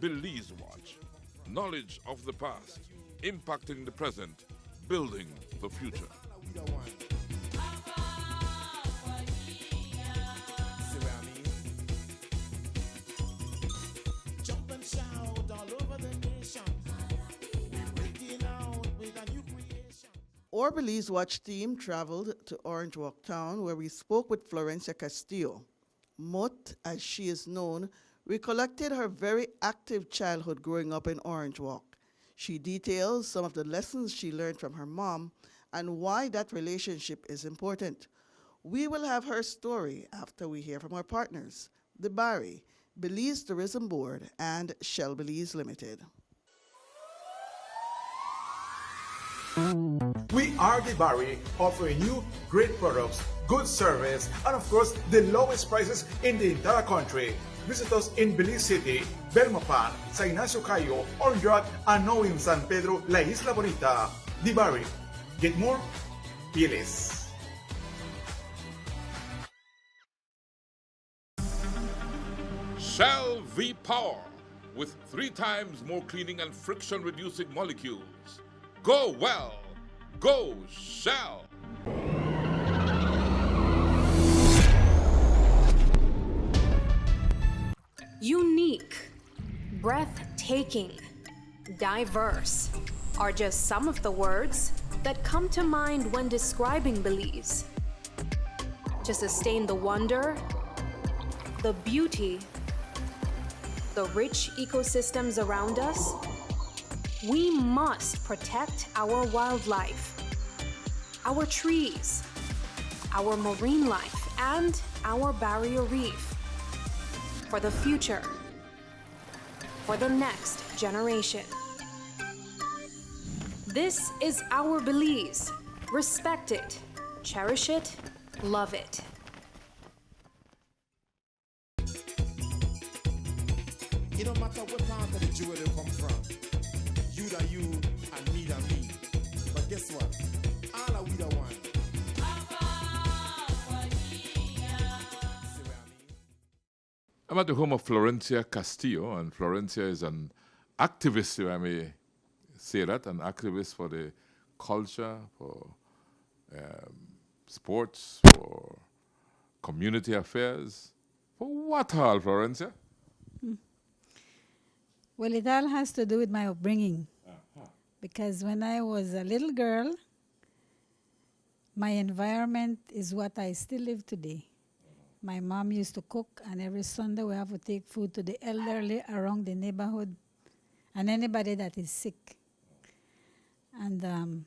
Belize Watch. Knowledge of the past, impacting the present, building the future. Our Belize Watch team traveled to Orange Walk Town, where we spoke with Florencia Castillo. Mot, as she is known, recollected her very active childhood growing up in Orange Walk. She details some of the lessons she learned from her mom and why that relationship is important. We will have her story after we hear from our partners, the Barry, Belize Tourism Board, and Shell Belize Limited. We are the Barry, offering you great products, good service, and of course, the lowest prices in the entire country. Visit us in Belize City, Belmopan, San Ignacio Cayo, Orange Rock, and now in San Pedro, La Isla Bonita. The Barry. Get more? Be less. Shell V-Power, with 3 times more cleaning and friction-reducing molecules. Go well. Go Shell. Unique, breathtaking, diverse are just some of the words that come to mind when describing Belize. To sustain the wonder, the beauty, the rich ecosystems around us, we must protect our wildlife, our trees, our marine life, and our barrier reef for the future, for the next generation. This is our Belize. Respect it, cherish it, love it. It don't matter what part of the jewel they come from. You da you and me da me. But guess what? All are we the one. I'm at the home of Florencia Castillo, and Florencia is an activist, if I may say that, an activist for the culture, for sports, for community affairs. For what all, Florencia? Well, it all has to do with my upbringing. Because when I was a little girl, my environment is what I still live today. My mom used to cook, and every Sunday we have to take food to the elderly around the neighborhood and anybody that is sick. And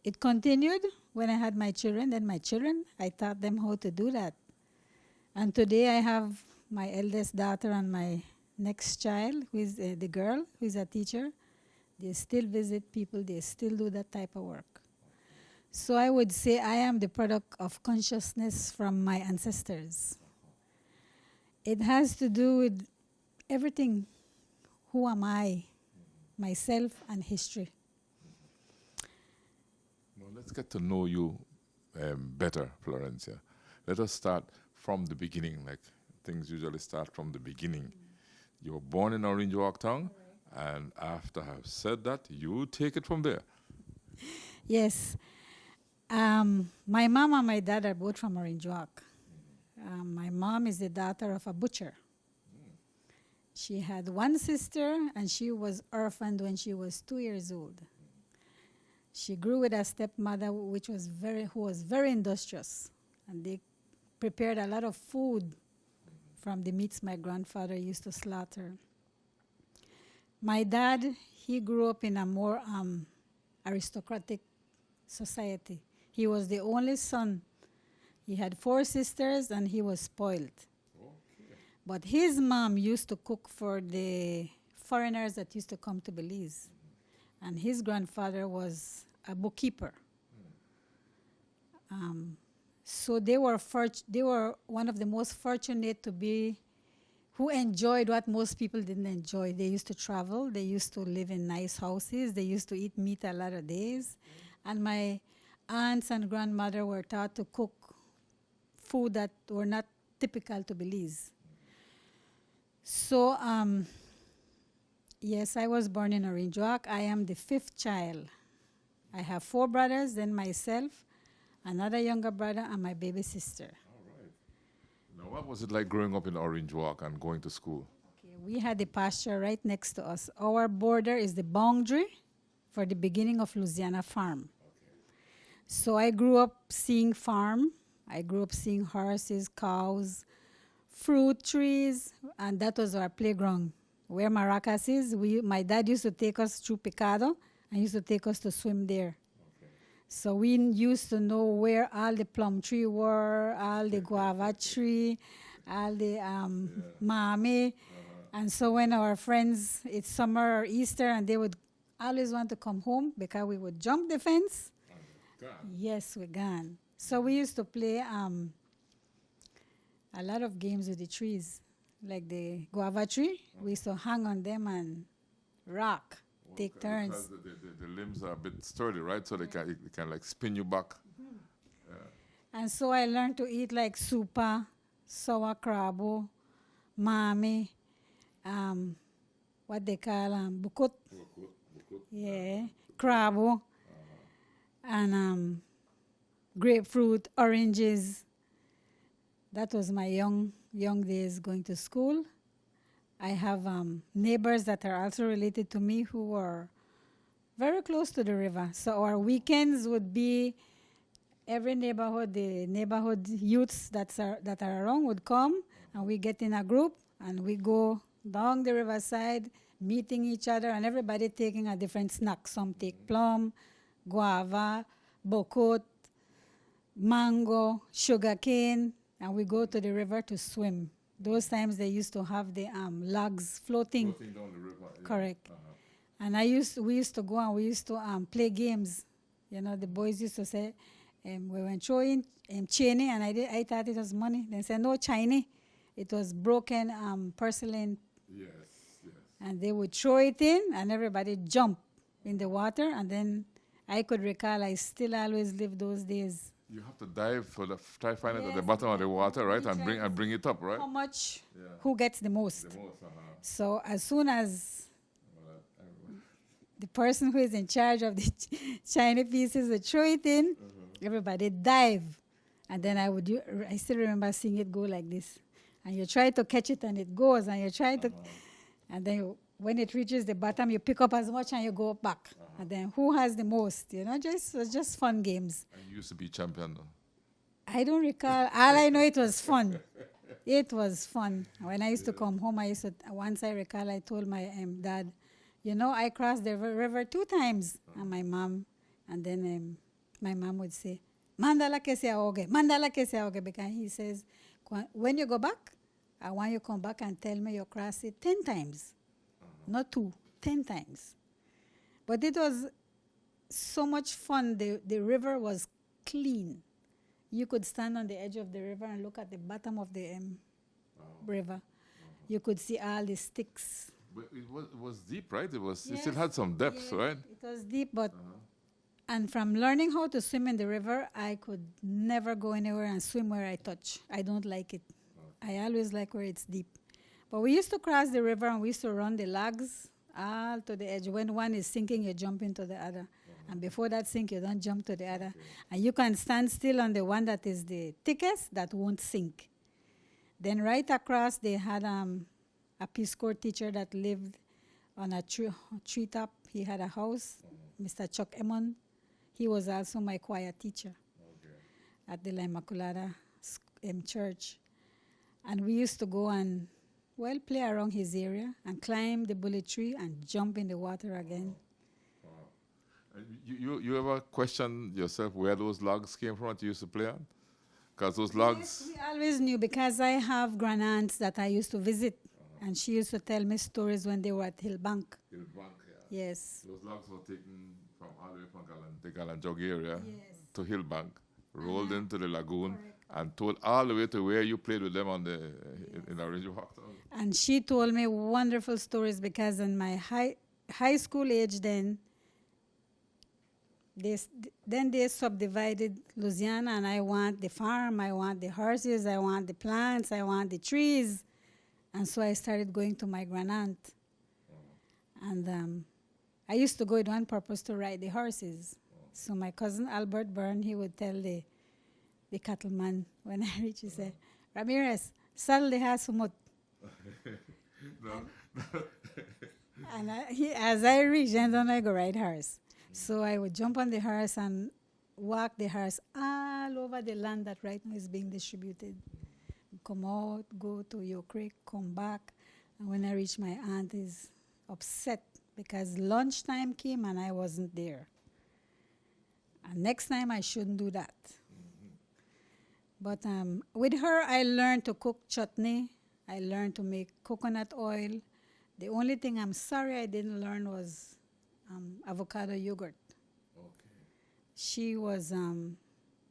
it continued when I had my children. Then my children, I taught them how to do that. And today I have my eldest daughter and my next child, who is the girl, who is a teacher. They still visit people. They still do that type of work. So I would say I am the product of consciousness from my ancestors. It has to do with everything. Who am I, myself, and history. Well, let's get to know you better, Florencia. Let us start from the beginning, like things usually start from the beginning. You were born in Orange Walk Town, and after I've said that, you take it from there. Yes. My mom and my dad are both from Orange Walk. My mom is the daughter of a butcher. She had one sister, and she was orphaned when she was 2 years old. She grew with a stepmother, who was very industrious, and they prepared a lot of food from the meats my grandfather used to slaughter. My dad, he grew up in a more aristocratic society. He was the only son. He had 4 sisters, and he was spoiled. Okay. But his mom used to cook for the foreigners that used to come to Belize. And his grandfather was a bookkeeper. So they were one of the most fortunate to be, who enjoyed what most people didn't enjoy. They used to travel. They used to live in nice houses. They used to eat meat a lot of days. And my aunts and grandmother were taught to cook food that were not typical to Belize. So Yes, I was born in Orange Walk. I am the 5th child. I have 4 brothers, then myself, another younger brother, and my baby sister. Now, what was it like growing up in Orange Walk and going to school? Okay, we had the pasture right next to us. Our border is the boundary for the beginning of Louisiana Farm. So I grew up seeing farm. I grew up seeing horses, cows, fruit trees, and that was our playground. Where Maracas is, my dad used to take us through Picado and used to take us to swim there. So we used to know where all the plum tree were, all the guava tree, all the mame. And so when our friends, it's summer or Easter, and they would always want to come home because we would jump the fence. Yes, we're gone. So we used to play a lot of games with the trees, like the guava tree. We used to hang on them and rock, take turns. Because the limbs are a bit sturdy, right? So they can like spin you back. And so I learned to eat like supa, sour crabo, mami, what they call bukut. Yeah, crabo, and grapefruit, oranges. That was my young days going to school. I have neighbors that are also related to me who were very close to the river. So our weekends would be every neighborhood, the neighborhood youths that are around would come, and we get in a group and we go down the riverside, meeting each other, and everybody taking a different snack. Some take plum, guava, bokut, mango, sugar cane, and we go to the river to swim. Those times they used to have the logs floating. Floating down the river. Yeah. Correct. And we used to go and we used to play games. You know, the boys used to say, we went throwing chainy, and I thought it was money. They said, no, Chinese. It was broken porcelain. Yes. And they would throw it in, and everybody jump in the water. And then I could recall I still always live those days. You have to dive try to find it at the Yes, bottom of the water, right? we And try bring it up, right? How much? Yeah. Who gets the most? The most, So as soon as the person who is in charge of the shiny pieces would throw it in, everybody dive. And then I still remember seeing it go like this. And you try to catch it and it goes, and you try to, and then when it reaches the bottom, you pick up as much and you go back. And then who has the most? You know, it was just fun games. And you used to be champion, though. I don't recall. All I know, it was fun. It was fun. When I used to come home, once I recall, I told my dad, you know, I crossed the river 2 times. And my mom would say, Mandala que se ahogue, because he says, when you go back, I want you to come back and tell me you crossed it 10 times. Not 2, 10 times. But it was so much fun. The river was clean. You could stand on the edge of the river and look at the bottom of the river. You could see all the sticks. But it was deep, right? It Yes, still had some depth, yes, right? It was deep, but and from learning how to swim in the river, I could never go anywhere and swim where I touch. I don't like it. I always like where it's deep. But we used to cross the river and we used to run the logs all to the edge. When one is sinking, you jump into the other. And before that sink, you don't jump to the other. And you can stand still on the one that is the thickest that won't sink. Then right across, they had a Peace Corps teacher that lived on a treetop. He had a house, Mr. Chuck Emmon. He was also my choir teacher at the La Immaculada church. And we used to go and, play around his area and climb the bullet tree and jump in the water again. You ever question yourself where those logs came from that you used to play on? Because those logs... Yes, we always knew, because I have grandaunt that I used to visit, and she used to tell me stories when they were at Hillbank. Hillbank, yeah. Yes. Those logs were taken from all the way from the Galanjog area to Hillbank, rolled into the lagoon, and told all the way to where you played with them on in the Orange Walk. And she told me wonderful stories, because in my high school age then they subdivided Louisiana, and I want the farm, I want the horses, I want the plants, I want the trees. And so I started going to my grandaunt. And I used to go with one purpose to ride the horses. So my cousin Albert Byrne, he would tell the cattleman when I reach, he said, Ramirez, saddle the horse for Mut. And as I reached, and then I go ride horse. So I would jump on the horse and walk the horse all over the land that right now is being distributed. Come out, go to Yo Creek, come back. And when I reach my aunt is upset because lunchtime came and I wasn't there. And next time I shouldn't do that. But with her, I learned to cook chutney. I learned to make coconut oil. The only thing I'm sorry I didn't learn was avocado yogurt. Okay. She was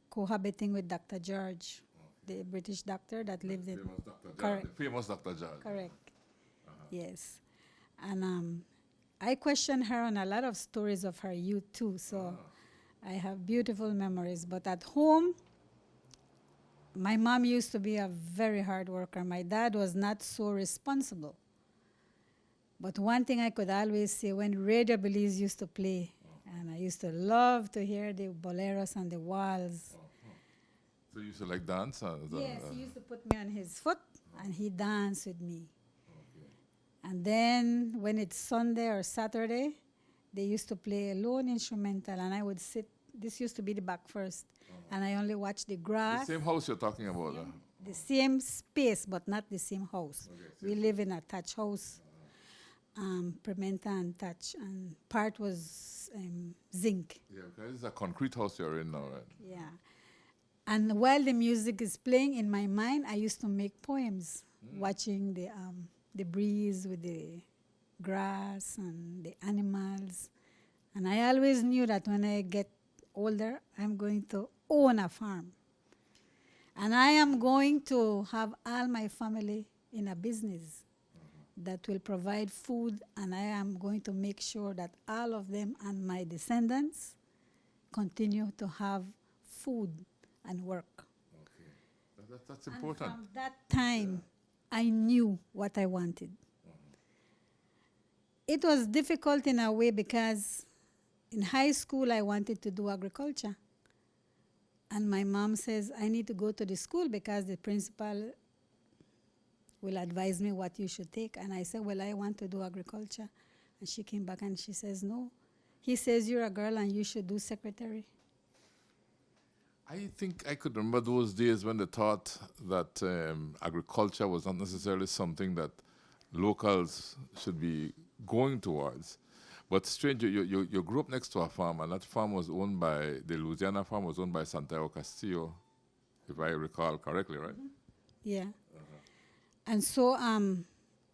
cohabiting with Dr. George, the British doctor that lived in... Famous Dr. George. Correct. The famous Dr. George. Correct. Yes. And I questioned her on a lot of stories of her youth too, so I have beautiful memories. But at home, my mom used to be a very hard worker. My dad was not so responsible. But one thing I could always say, when Radio Belize used to play, and I used to love to hear the boleros on the walls. So you used to like dance? Yes, he used to put me on his foot, and he danced with me. And then when it's Sunday or Saturday, they used to play a lone instrumental, and I would sit. This used to be the back first, and I only watch the grass. The same house you're talking about? The same space, but not the same house. We live in a thatch house, Pimenta and thatch, and part was zinc. Yeah, okay. It's a concrete house you're in now, right? Yeah. And while the music is playing in my mind, I used to make poems, watching the breeze with the grass and the animals. And I always knew that when I get older, I'm going to own a farm. And I am going to have all my family in a business that will provide food, and I am going to make sure that all of them and my descendants continue to have food and work. Okay. That's important. And from that time, I knew what I wanted. It was difficult in a way because in high school, I wanted to do agriculture. And my mom says, I need to go to the school because the principal will advise me what you should take. And I said, well, I want to do agriculture. And she came back and she says, no. He says, you're a girl and you should do secretary. I think I could remember those days when they thought that agriculture was not necessarily something that locals should be going towards. But strange, you grew up next to a farm, and that farm was owned by, the Louisiana farm was owned by Florencia Castillo, if I recall correctly, right? Yeah. And so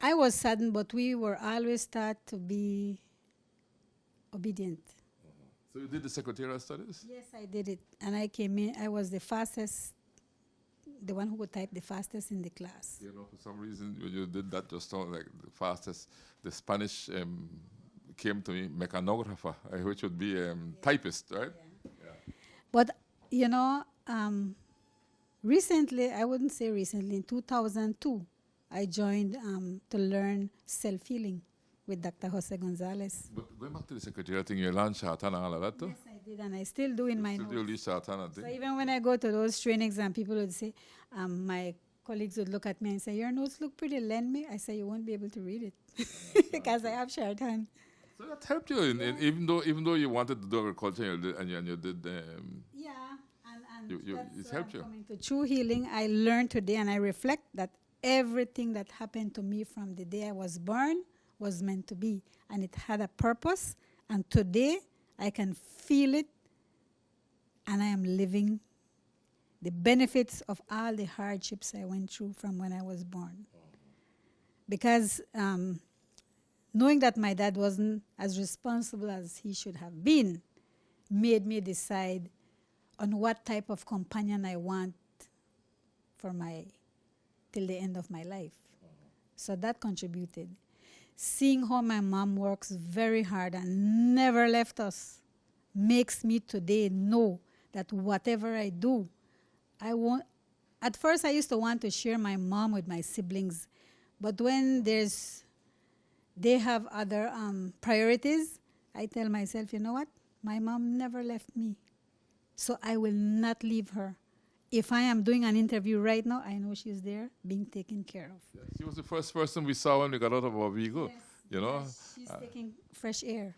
I was saddened, but we were always taught to be obedient. So you did the secretarial studies? Yes, I did it. And I came in, I was the fastest, the one who would type the fastest in the class. You know, for some reason, when you did that, just sounded like the fastest. The Spanish came to me, mecanographer, which would be typist, right? Yeah. But, you know, recently, I wouldn't say recently, in 2002, I joined to learn self-healing with Dr. Jose Gonzalez. But going back to the secretarial thing, you learned Shartan and all of that too? Yes, I did, and I still do in my Still do notes. least Shartan and So thing? even when I go to those trainings and people would say, my colleagues would look at me and say, your notes look pretty, lend me. I say, you won't be able to read it because I have Shartan. So that helped you, in even though you wanted to do agriculture and you did. Yeah, and it helped you. Coming to true healing, I learned today, and I reflect that everything that happened to me from the day I was born was meant to be, and it had a purpose. And today, I can feel it, and I am living the benefits of all the hardships I went through from when I was born. Because knowing that my dad wasn't as responsible as he should have been made me decide on what type of companion I want for till the end of my life. So that contributed. Seeing how my mom works very hard and never left us makes me today know that whatever I do, I won't. At first, I used to want to share my mom with my siblings, but when there's they have other priorities, I tell myself, you know what? My mom never left me, so I will not leave her. If I am doing an interview right now, I know she's there being taken care of. She was the first person we saw when we got out of our vehicle. You know, Yes, she's taking fresh air.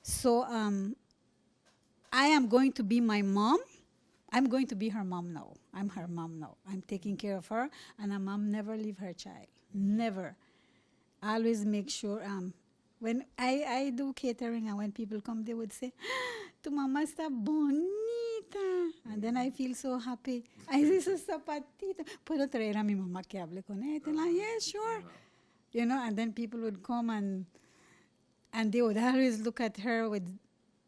So I am going to be my mom. I'm going to be her mom now. I'm her mom now. I'm taking care of her, and a mom never leave her child. Never. I always make sure when I do catering and when people come, they would say, tu mamá está bonita. And then I feel so happy. Ay, esos zapatitos. Puedo traer a mi mamá que hable con ella. And like, yeah, sure. You know, and then people would come and they would always look at her with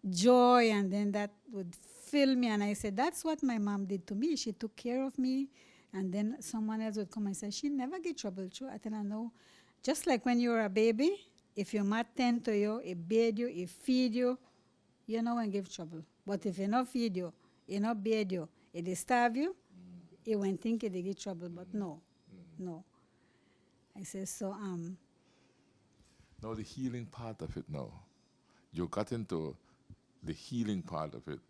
joy, and then that would fill me. And I said, that's what my mom did to me. She took care of me. And then someone else would come and say, she never get trouble, too. I tell her, no. Just like when you were a baby, if your mom tend to you, it bathe you, it feed you, you know and give trouble. But if you not feed you, you not bathe you, it starve you, you won't think it give trouble. But no, no. I say, so, now the healing part of it now. You got into the healing part of it.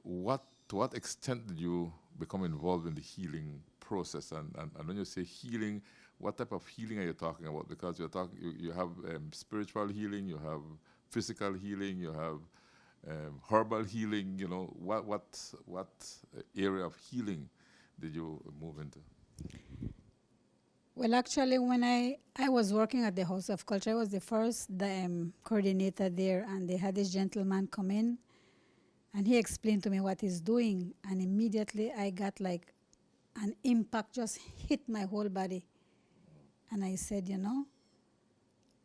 To what extent did you become involved in the healing process? And when you say healing, what type of healing are you talking about? Because you have spiritual healing, you have physical healing, you have herbal healing. You know, what area of healing did you move into? well, actually, when I was working at the House of Culture, I was the first coordinator there, and they had this gentleman come in, and he explained to me what he's doing, and immediately I got like an impact just hit my whole body. And I said, you know,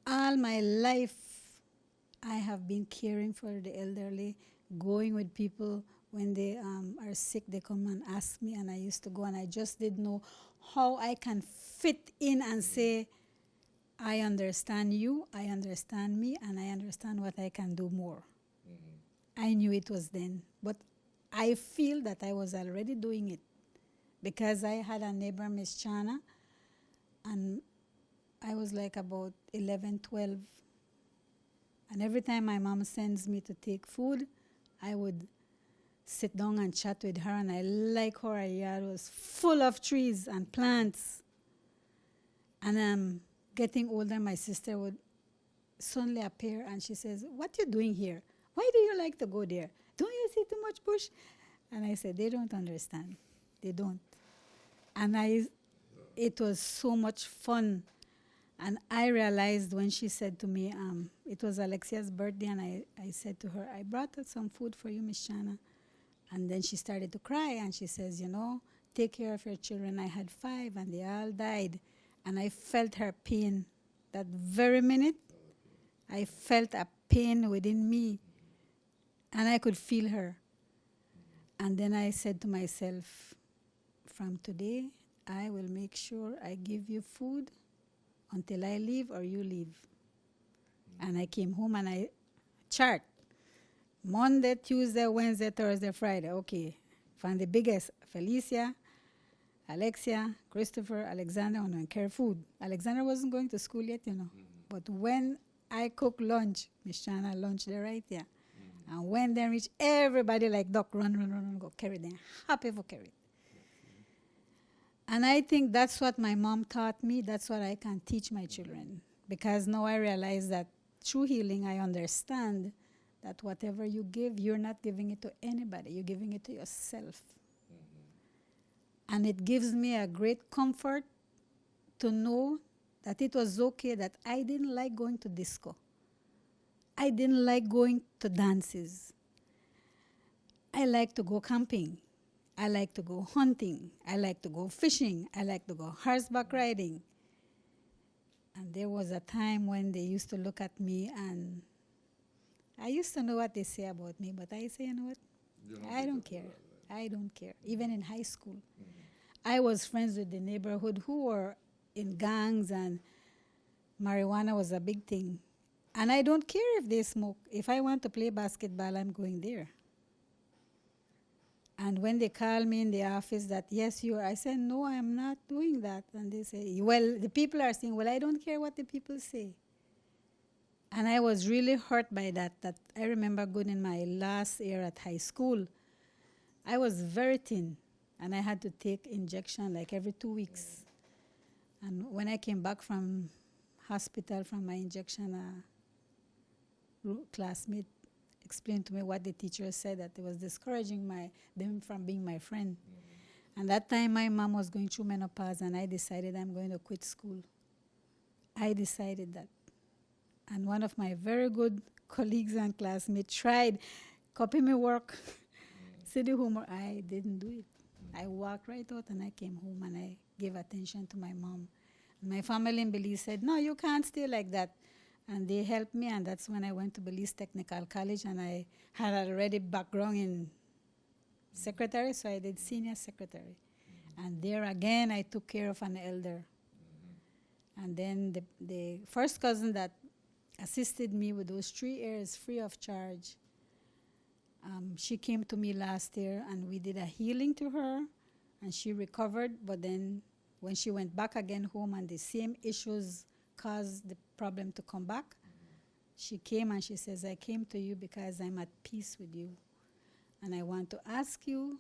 all my life I have been caring for the elderly, going with people when they are sick, they come and ask me, and I used to go, and I just didn't know how I can fit in and say, I understand you, I understand me, and I understand what I can do more. I knew it was then, but I feel that I was already doing it because I had a neighbor, Miss Chana, and I was like about 11, 12. And every time my mom sends me to take food, I would sit down and chat with her, and I like her yard was full of trees and plants. And getting older, my sister would suddenly appear, and she says, what you doing here? Why do you like to go there? Don't you see too much bush? And I said, they don't understand. They don't. And it was so much fun. And I realized when she said to me, it was Alexia's birthday, and I said to her, I brought out some food for you, Miss Chana. And then she started to cry, and she says, you know, take care of your children. I had 5, and they all died. And I felt her pain. That very minute, I felt a pain within me, and I could feel her. And then I said to myself, from today, I will make sure I give you food until I leave or you leave. And I came home and I chart. Monday, Tuesday, Wednesday, Thursday, Friday. Okay. From the biggest, Felicia, Alexia, Christopher, Alexander, and care food. Alexander wasn't going to school yet, you know. But when I cook lunch, Miss Chana lunch there right there. And when they reach, everybody like duck, run, go carry them. Happy for carry. And I think that's what my mom taught me. That's what I can teach my children. Because now I realize that through healing, I understand that whatever you give, you're not giving it to anybody. You're giving it to yourself. And it gives me a great comfort to know that it was okay that I didn't like going to disco. I didn't like going to dances. I like to go camping. I like to go hunting. I like to go fishing. I like to go horseback riding. And there was a time when they used to look at me, and I used to know what they say about me, but I say, you know what? I don't care. I don't care. Even in high school. I was friends with the neighborhood who were in gangs, and marijuana was a big thing. And I don't care if they smoke. If I want to play basketball, I'm going there. And when they call me in the office that, yes, you are, I said, no, I'm not doing that. And they say, well, the people are saying, well, I don't care what the people say. And I was really hurt by that. That I remember going in my last year at high school. I was very thin, and I had to take injection like every 2 weeks. And when I came back from hospital from my injection, a classmate explained to me what the teacher said, that it was discouraging them from being my friend. And that time my mom was going through menopause, and I decided I'm going to quit school. I decided that. And one of my very good colleagues and classmates tried, copy me work, see the homework. I didn't do it. I walked right out and I came home and I gave attention to my mom. And my family in Belize said, no, you can't stay like that. And they helped me, and that's when I went to Belize Technical College, and I had already background in secretary, so I did senior secretary. And there again, I took care of an elder. And then the first cousin that assisted me with those 3 years free of charge, she came to me last year, and we did a healing to her, and she recovered. But then when she went back again home and the same issues caused the problem to come back, she came and she says, I came to you because I'm at peace with you. And I want to ask you,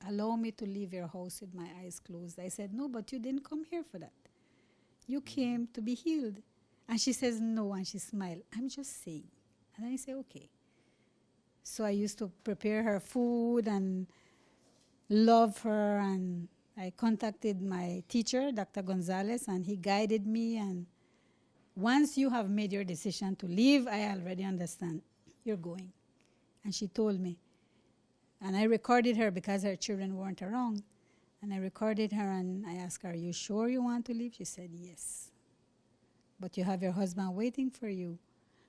allow me to leave your house with my eyes closed. I said, no, but you didn't come here for that. You came to be healed. And she says, no, and she smiled. I'm just saying. And I say, okay. So I used to prepare her food and love her, and I contacted my teacher, Dr. Gonzalez, and he guided me. And once you have made your decision to leave, I already understand you're going. And she told me. And I recorded her because her children weren't around. And I recorded her and I asked her, are you sure you want to leave? She said, yes. But you have your husband waiting for you.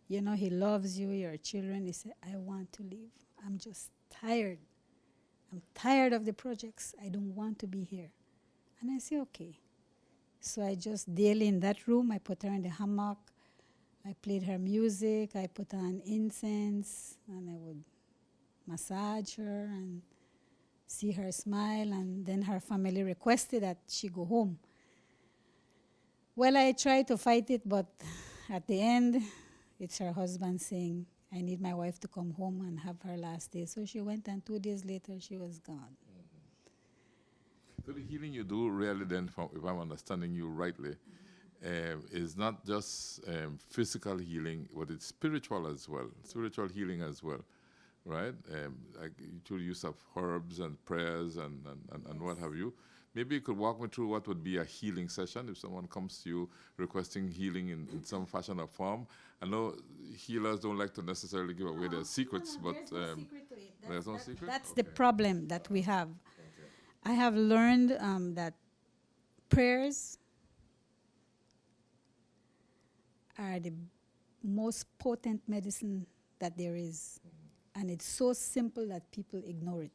You know, he loves you, your children. He said, I want to leave. I'm just tired. I'm tired of the projects. I don't want to be here. And I said, okay. So I just daily in that room, I put her in the hammock. I played her music. I put on incense, and I would massage her and see her smile. And then her family requested that she go home. Well, I tried to fight it, but at the end, it's her husband saying, I need my wife to come home and have her last day. So she went, and 2 days later, she was gone. So the healing you do really then, if I'm understanding you rightly, is not just physical healing, but it's spiritual as well, spiritual healing as well, right? Like through use of herbs and prayers and what have you. Maybe you could walk me through what would be a healing session if someone comes to you requesting healing in some fashion or form. I know healers don't like to necessarily give away their secrets, but there's no secret to it. there's no secret? That's Okay. the problem that we have. I have learned that prayers are the most potent medicine that there is. And it's so simple that people ignore it.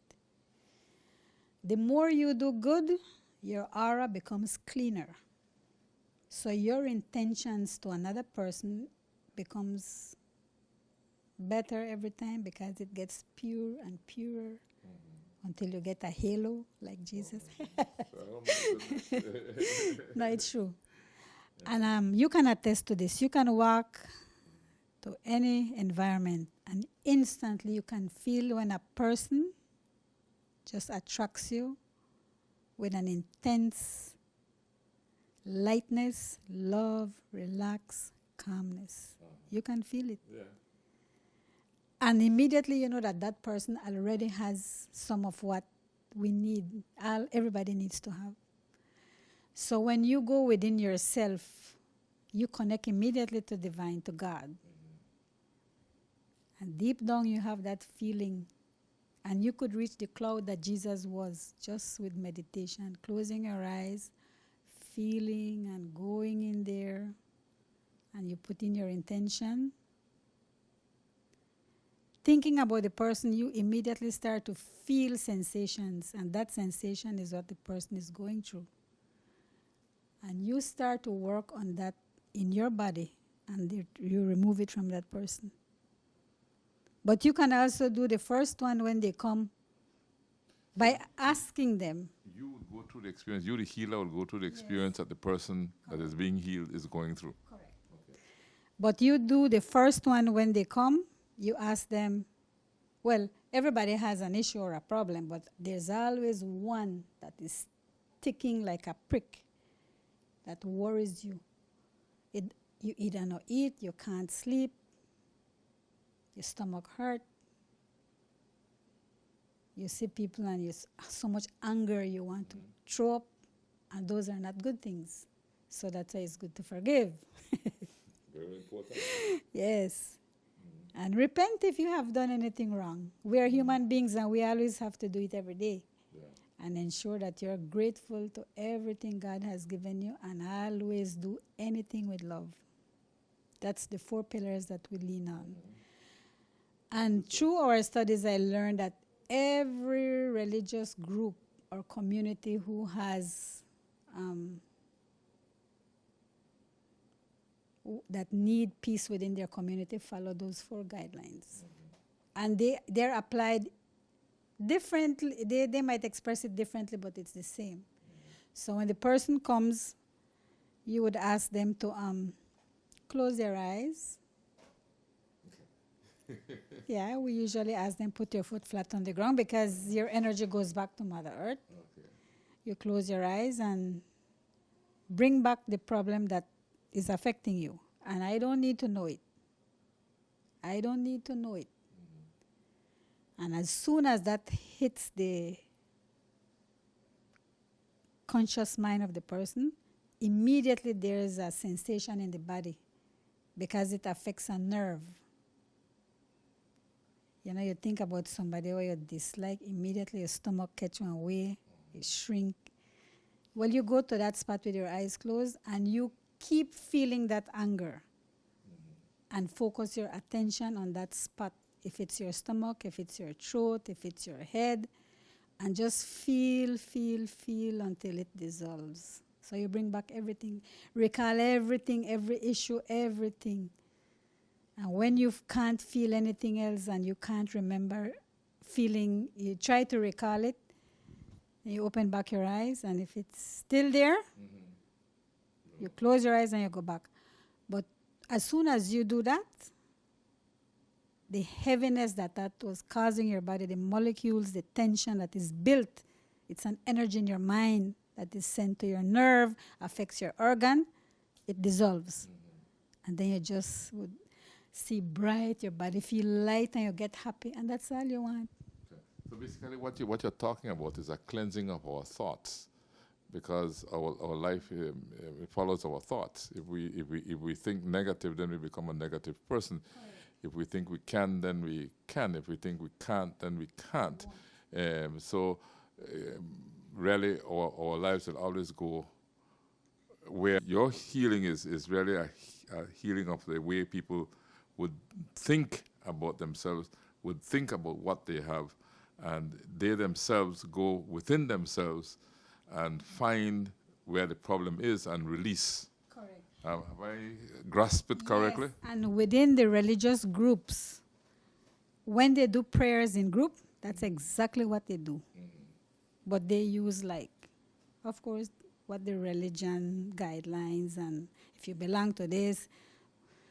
The more you do good, your aura becomes cleaner. So your intentions to another person becomes better every time because it gets pure and purer until you get a halo like Jesus. No, it's true. And you can attest to this. You can walk to any environment and instantly you can feel when a person just attracts you with an intense lightness, love, relax, calmness. You can feel it. Yeah. And immediately you know that that person already has some of what we need, everybody needs to have. So when you go within yourself, you connect immediately to divine, to God. And deep down you have that feeling. And you could reach the cloud that Jesus was just with meditation, closing your eyes, feeling and going in there. And you put in your intention. Thinking about the person, you immediately start to feel sensations. And that sensation is what the person is going through. And you start to work on that in your body. And you remove it from that person. But you can also do the first one when they come by asking them. You would go through the experience, you the healer would go through the experience that the person that is being healed is going through. Correct. Okay. But you do the first one when they come, you ask them, well, everybody has an issue or a problem, but there's always one that is ticking like a prick that worries you. You either not eat, you can't sleep, your stomach hurt. You see people and you so much anger you want to throw up, and those are not good things. So that's why it's good to forgive. Very important. Yes. And repent if you have done anything wrong. We are human beings and we always have to do it every day. Yeah. And ensure that you're grateful to everything God has given you, and always do anything with love. That's the 4 pillars that we lean on. And through our studies, I learned that every religious group or community who has that need peace within their community follow those 4 guidelines. And they're applied differently. They might express it differently, but it's the same. So when the person comes, you would ask them to close their eyes. Yeah, we usually ask them put your foot flat on the ground because your energy goes back to Mother Earth. Okay. You close your eyes and bring back the problem that is affecting you. And I don't need to know it. I don't need to know it. And as soon as that hits the conscious mind of the person, immediately there is a sensation in the body because it affects a nerve. You know, you think about somebody or you dislike, immediately your stomach catch one way, you shrink. Well, you go to that spot with your eyes closed and you keep feeling that anger and focus your attention on that spot. If it's your stomach, if it's your throat, if it's your head, and just feel until it dissolves. So you bring back everything, recall everything, every issue, everything. And when you can't feel anything else and you can't remember feeling, you try to recall it, you open back your eyes, and if it's still there, you close your eyes and you go back. But as soon as you do that, the heaviness that was causing your body, the molecules, the tension that is built, it's an energy in your mind that is sent to your nerve, affects your organ, it dissolves. And then you just would see bright, your body feel light, and you get happy, and that's all you want. Okay. So basically what you're talking about is a cleansing of our thoughts, because our life it follows our thoughts. If we think negative, then we become a negative person. Right. If we think we can, then we can. If we think we can't, then we can't. Really, our lives will always go where your healing is really a healing of the way people would think about themselves, would think about what they have, and they themselves go within themselves and find where the problem is and release. Correct. Have I grasped it correctly? Yes, and within the religious groups, when they do prayers in group, that's exactly what they do. But they use, like, of course, what the religion guidelines, and if you belong to this,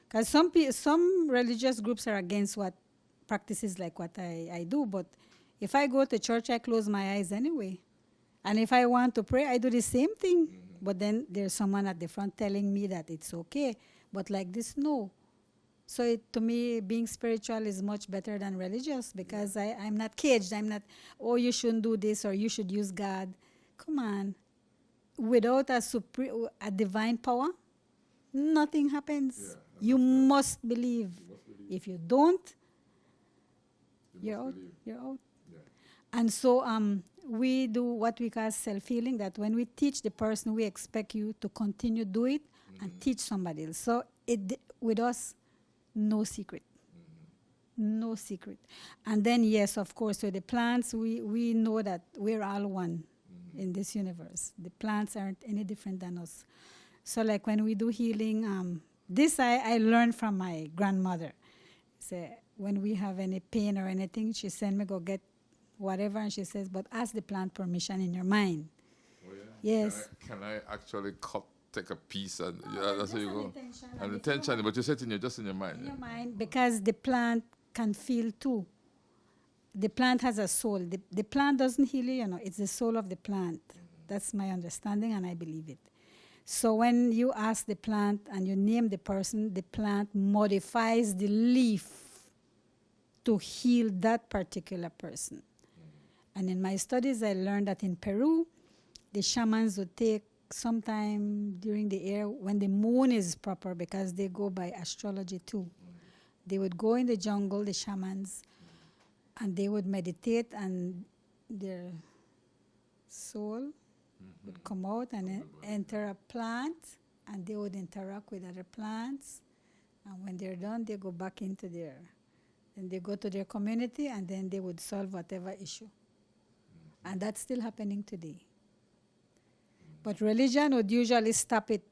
because some religious groups are against what practices like what I do, but if I go to church, I close my eyes anyway. And if I want to pray, I do the same thing. But then there's someone at the front telling me that it's okay. But like this, no. So to me, being spiritual is much better than religious, because I'm not caged. I'm not, oh, you shouldn't do this or you should use God. Come on. Without a divine power, nothing happens. Yeah, you must believe. If you don't, you're out. You're out. Yeah. And so we do what we call self-healing, that when we teach the person, we expect you to continue do it and teach somebody else. So with us, no secret. No secret. And then, yes, of course, with the plants, we know that we're all one in this universe. The plants aren't any different than us. So like when we do healing, this I learned from my grandmother. So when we have any pain or anything, she send me go get whatever, and she says, but ask the plant permission in your mind. Oh, yeah. Yes. Can I actually cut take a piece and that's how you go. Intention, And if intention, but you set it just in your mind. in your mind, because the plant can feel too. The plant has a soul. The plant doesn't heal you, it's the soul of the plant. That's my understanding, and I believe it. So when you ask the plant and you name the person, the plant modifies the leaf to heal that particular person. And in my studies, I learned that in Peru, the shamans would take sometime during the year when the moon is proper, because they go by astrology too. They would go in the jungle, the shamans, and they would meditate, and their soul would come out and enter a plant, and they would interact with other plants. And when they're done, they go back into then they go to their community, and then they would solve whatever issue. And that's still happening today. But religion would usually stop it.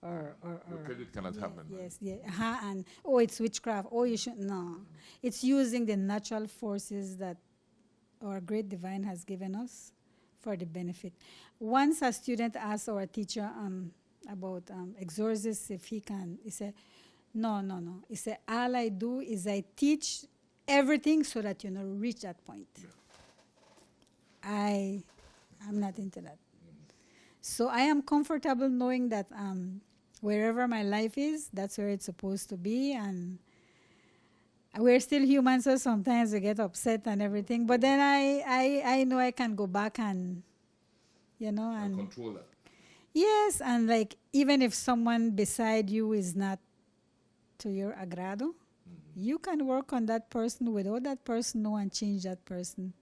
Because it cannot happen. Yes, yeah. And it's witchcraft. You should no. It's using the natural forces that our great divine has given us for the benefit. Once a student asked our teacher about exorcism, if he can, he said, no. He said, all I do is I teach everything so that you reach that point. I'm not into that. So I am comfortable knowing that wherever my life is, that's where it's supposed to be. And we're still humans, so sometimes we get upset and everything. But then I know I can go back and, and control that. Yes, and like even if someone beside you is not to your agrado, you can work on that person without that person know and change that person.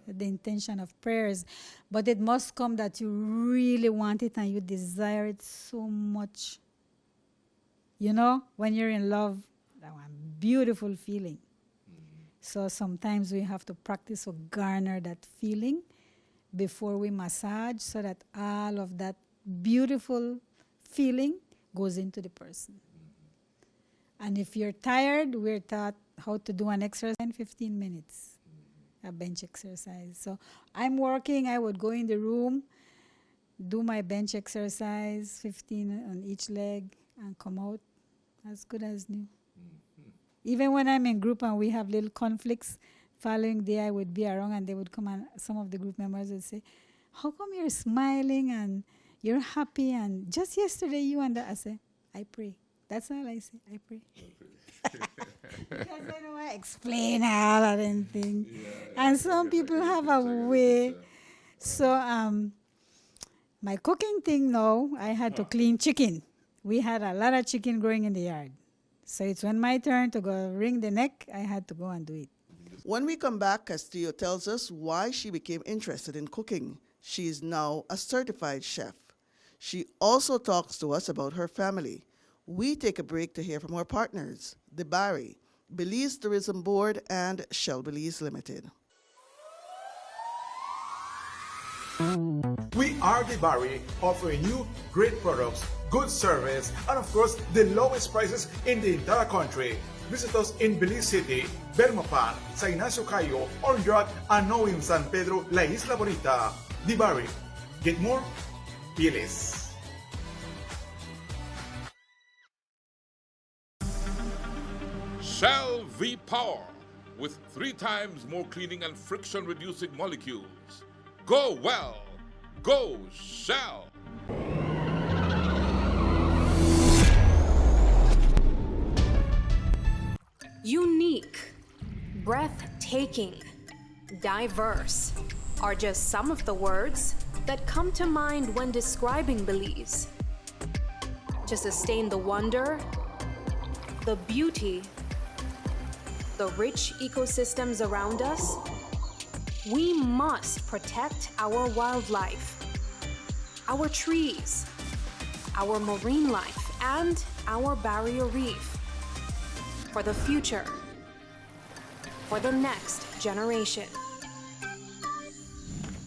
The intention of prayers, but it must come that you really want it and you desire it so much. When you're in love, that one beautiful feeling. So sometimes we have to practice to garner that feeling before we massage, so that all of that beautiful feeling goes into the person. And if you're tired, we're taught how to do an exercise in 15 minutes. A bench exercise. So I'm working, I would go in the room, do my bench exercise, 15 on each leg, and come out as good as new. Even when I'm in group and we have little conflicts, following day I would be around and they would come and some of the group members would say, how come you're smiling and you're happy? And just yesterday you and I say, I pray. That's all I say, I pray. Because I don't want to explain all of them things. And some people have a way. So my cooking thing now, I had to clean chicken. We had a lot of chicken growing in the yard. So it's when my turn to go wring the neck, I had to go and do it. When we come back, Castillo tells us why she became interested in cooking. She is now a certified chef. She also talks to us about her family. We take a break to hear from our partners, the Barry, Belize Tourism Board, and Shell Belize Limited. We are the Barry, offering you great products, good service, and of course, the lowest prices in the entire country. Visit us in Belize City, Belmopan, San Ignacio Cayo, Orange Rock, and now in San Pedro, La Isla Bonita. The Barry. Get more? Be less. Shell V-Power with 3 times more cleaning and friction-reducing molecules. Go well. Go Shell. Unique, breathtaking, diverse are just some of the words that come to mind when describing Belize. To sustain the wonder, the beauty, the rich ecosystems around us, we must protect our wildlife, our trees, our marine life, and our barrier reef for the future, for the next generation.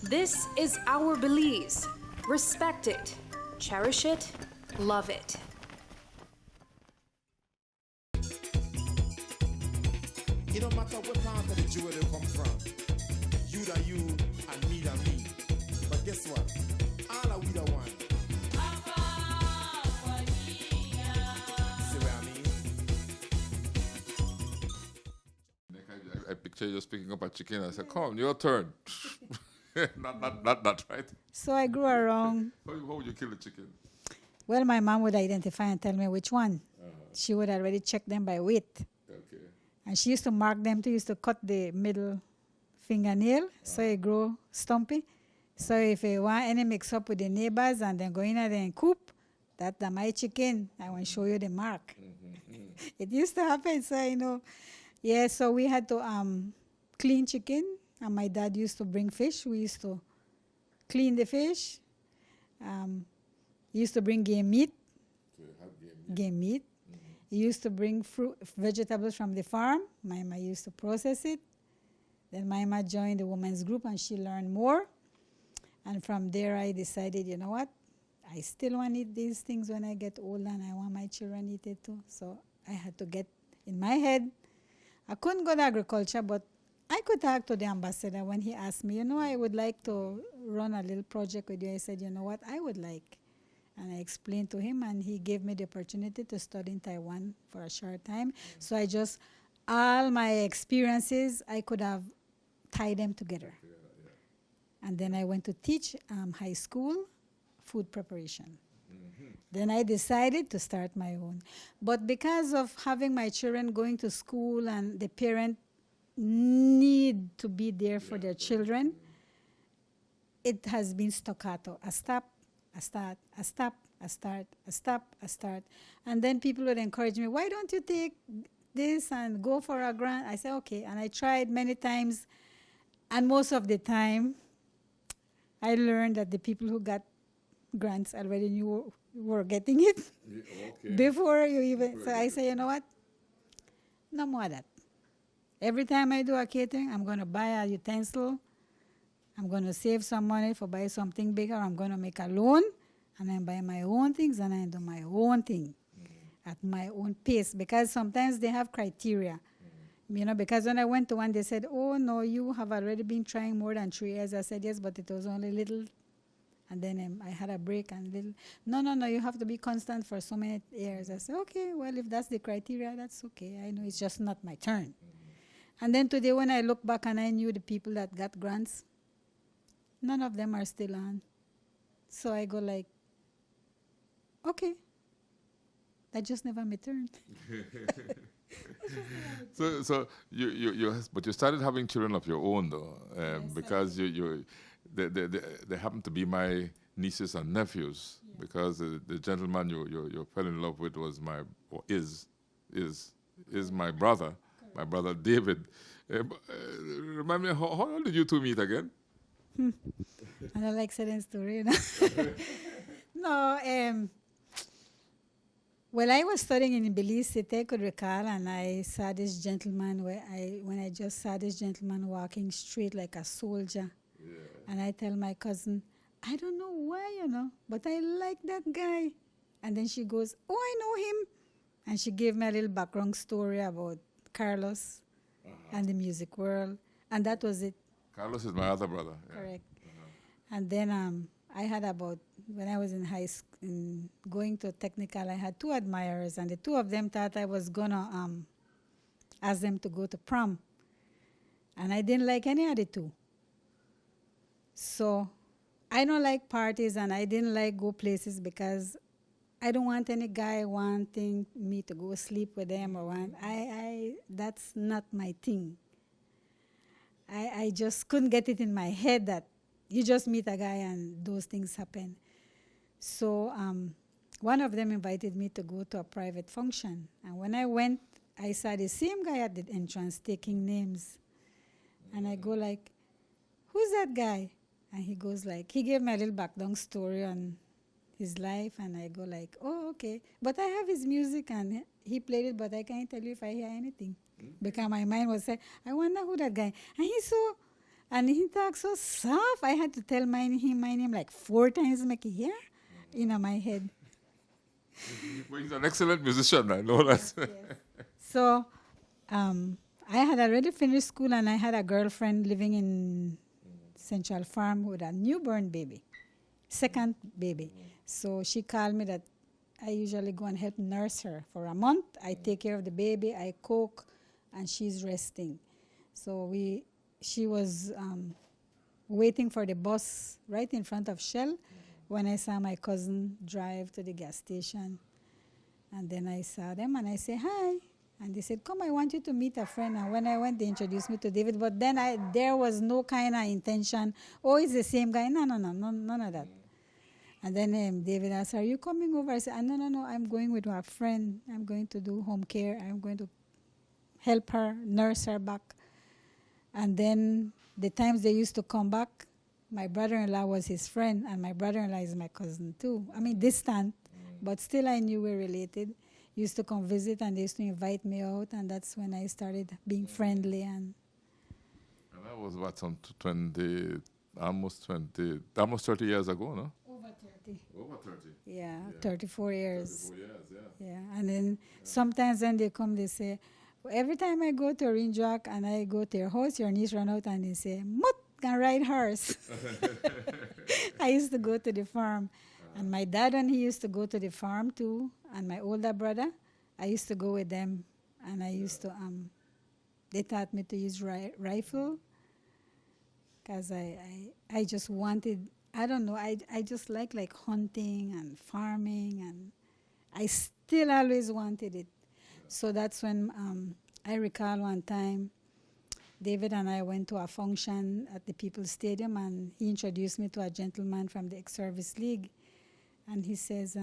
This is our Belize. Respect it, cherish it, love it. It don't matter what part of the jewel they come from. You that you and me that me. But guess what? All are we the one. picture you just picking up a chicken. I said, come, your turn. not right. So I grew around. How would you kill a chicken? Well, my mom would identify and tell me which one. She would already check them by weight. Okay. And she used to mark them too, used to cut the middle fingernail so it grow stumpy. So if you want any mix up with the neighbors and then go in there and coop, that's my chicken. I want to show you the mark. It used to happen, so you know. Yeah, so we had to clean chicken, and my dad used to bring fish. We used to clean the fish. He used to bring game meat. So you have game. Game meat. He used to bring fruit, vegetables from the farm. My mama used to process it. Then my mama joined the women's group, and she learned more. And from there, I decided, you know what? I still want to eat these things when I get older, and I want my children to eat it too. So I had to get in my head. I couldn't go to agriculture, but I could talk to the ambassador when he asked me, you know, I would like to run a little project with you. I said, you know what, I would like. And I explained to him, and he gave me the opportunity to study in Taiwan for a short time. So I just, all my experiences, I could have tied them together. And then I went to teach high school food preparation. Then I decided to start my own. But because of having my children going to school and the parent need to be there for their children, it has been staccato. A stop, a start, a stop, a start, a stop, a start. And then people would encourage me, why don't you take this and go for a grant? I said, okay. And I tried many times. And most of the time, I learned that the people who got grants already knew were getting it before you even. So I say, you know what? No more of that. Every time I do a catering, I'm going to buy a utensil. I'm going to save some money for buy something bigger. I'm going to make a loan, and I buy my own things, and I do my own thing at my own pace. Because sometimes they have criteria. You know, because when I went to one, they said, oh, no, you have already been trying more than 3 years. I said, yes, but it was only little. And then I had a break and little. No, you have to be constant for so many years. I said, okay, well, if that's the criteria, that's okay. I know it's just not my turn. And then today when I look back and I knew the people that got grants, none of them are still on. So I go like, okay, that just never my turn. So but you started having children of your own though, Yes, because they happen to be my nieces and nephews, because the gentleman you fell in love with was is my brother, my brother David. Remind me, how old did you two meet again? I don't like certain story, you know. No, well, I was studying in Belize City, I could recall, and I saw this gentleman when I just saw this gentleman walking straight like a soldier. Yeah. And I tell my cousin, I don't know why, you know, but I like that guy. And then she goes, oh, I know him. And she gave me a little background story about Carlos and the music world. And that was it. Carlos is my other brother. Yeah. Correct. And then I had when I was in high school, going to technical, I had 2 admirers, and the 2 of them thought I was going to ask them to go to prom. And I didn't like any of the 2. So I don't like parties, and I didn't like go places because I don't want any guy wanting me to go sleep with them or that's not my thing. I just couldn't get it in my head that you just meet a guy and those things happen. So one of them invited me to go to a private function. And when I went, I saw the same guy at the entrance taking names. And I go like, who's that guy? And he goes like, he gave me a little background story on his life. And I go like, oh, okay. But I have his music and he played it, but I can't tell you if I hear anything. Because my mind was saying, I wonder who that guy. And he talks so soft. I had to tell my name like 4 times, make it hear in my head. Well, he's an excellent musician, I know that. Yes. So I had already finished school, and I had a girlfriend living in Central Farm with a newborn baby, 2nd baby. So she called me that I usually go and help nurse her for a month. I take care of the baby, I cook, and she's resting. So she was waiting for the bus right in front of Shell when I saw my cousin drive to the gas station. And then I saw them and I said, hi. And they said, come, I want you to meet a friend. And when I went, they introduced me to David. But then there was no kind of intention, oh, it's the same guy. No, none of that. And then David asked, are you coming over? I said, no, I'm going with a friend. I'm going to do home care. I'm going to help her, nurse her back. And then the times they used to come back, my brother-in-law was his friend, and my brother-in-law is my cousin too. I mean, distant, but still I knew we're related. Used to come visit, and they used to invite me out, and that's when I started being friendly. And that was what, some almost 30 years ago, no? over 30. Over 30. Yeah, 34 years. 34 years, yeah. Yeah, and then sometimes when they come, they say, every time I go to Orange Walk and I go to your house, your niece run out and they say, Mut, can ride horse. I used to go to the farm. And my dad, when he used to go to the farm too, and my older brother, I used to go with them. And I used to, they taught me to use rifle. Because I just wanted, I don't know, I just like hunting and farming. And I still always wanted it. So that's when I recall one time, David and I went to a function at the People's Stadium, and he introduced me to a gentleman from the ex-service league. And he says,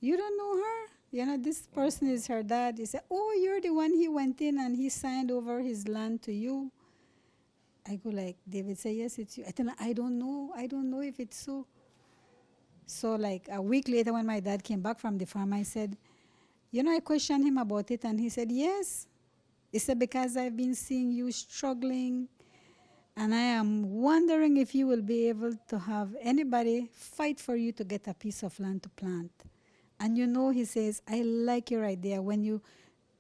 you don't know her? You know, this person is her dad. He said, oh, you're the one he went in and he signed over his land to you. I go like, David said, yes, it's you. I tell him, I don't know if it's so. So like a week later when my dad came back from the farm, I said, you know, I questioned him about it, and he said, yes. He said, because I've been seeing you struggling, and I am wondering if you will be able to have anybody fight for you to get a piece of land to plant. And you know, he says, I like your idea. When you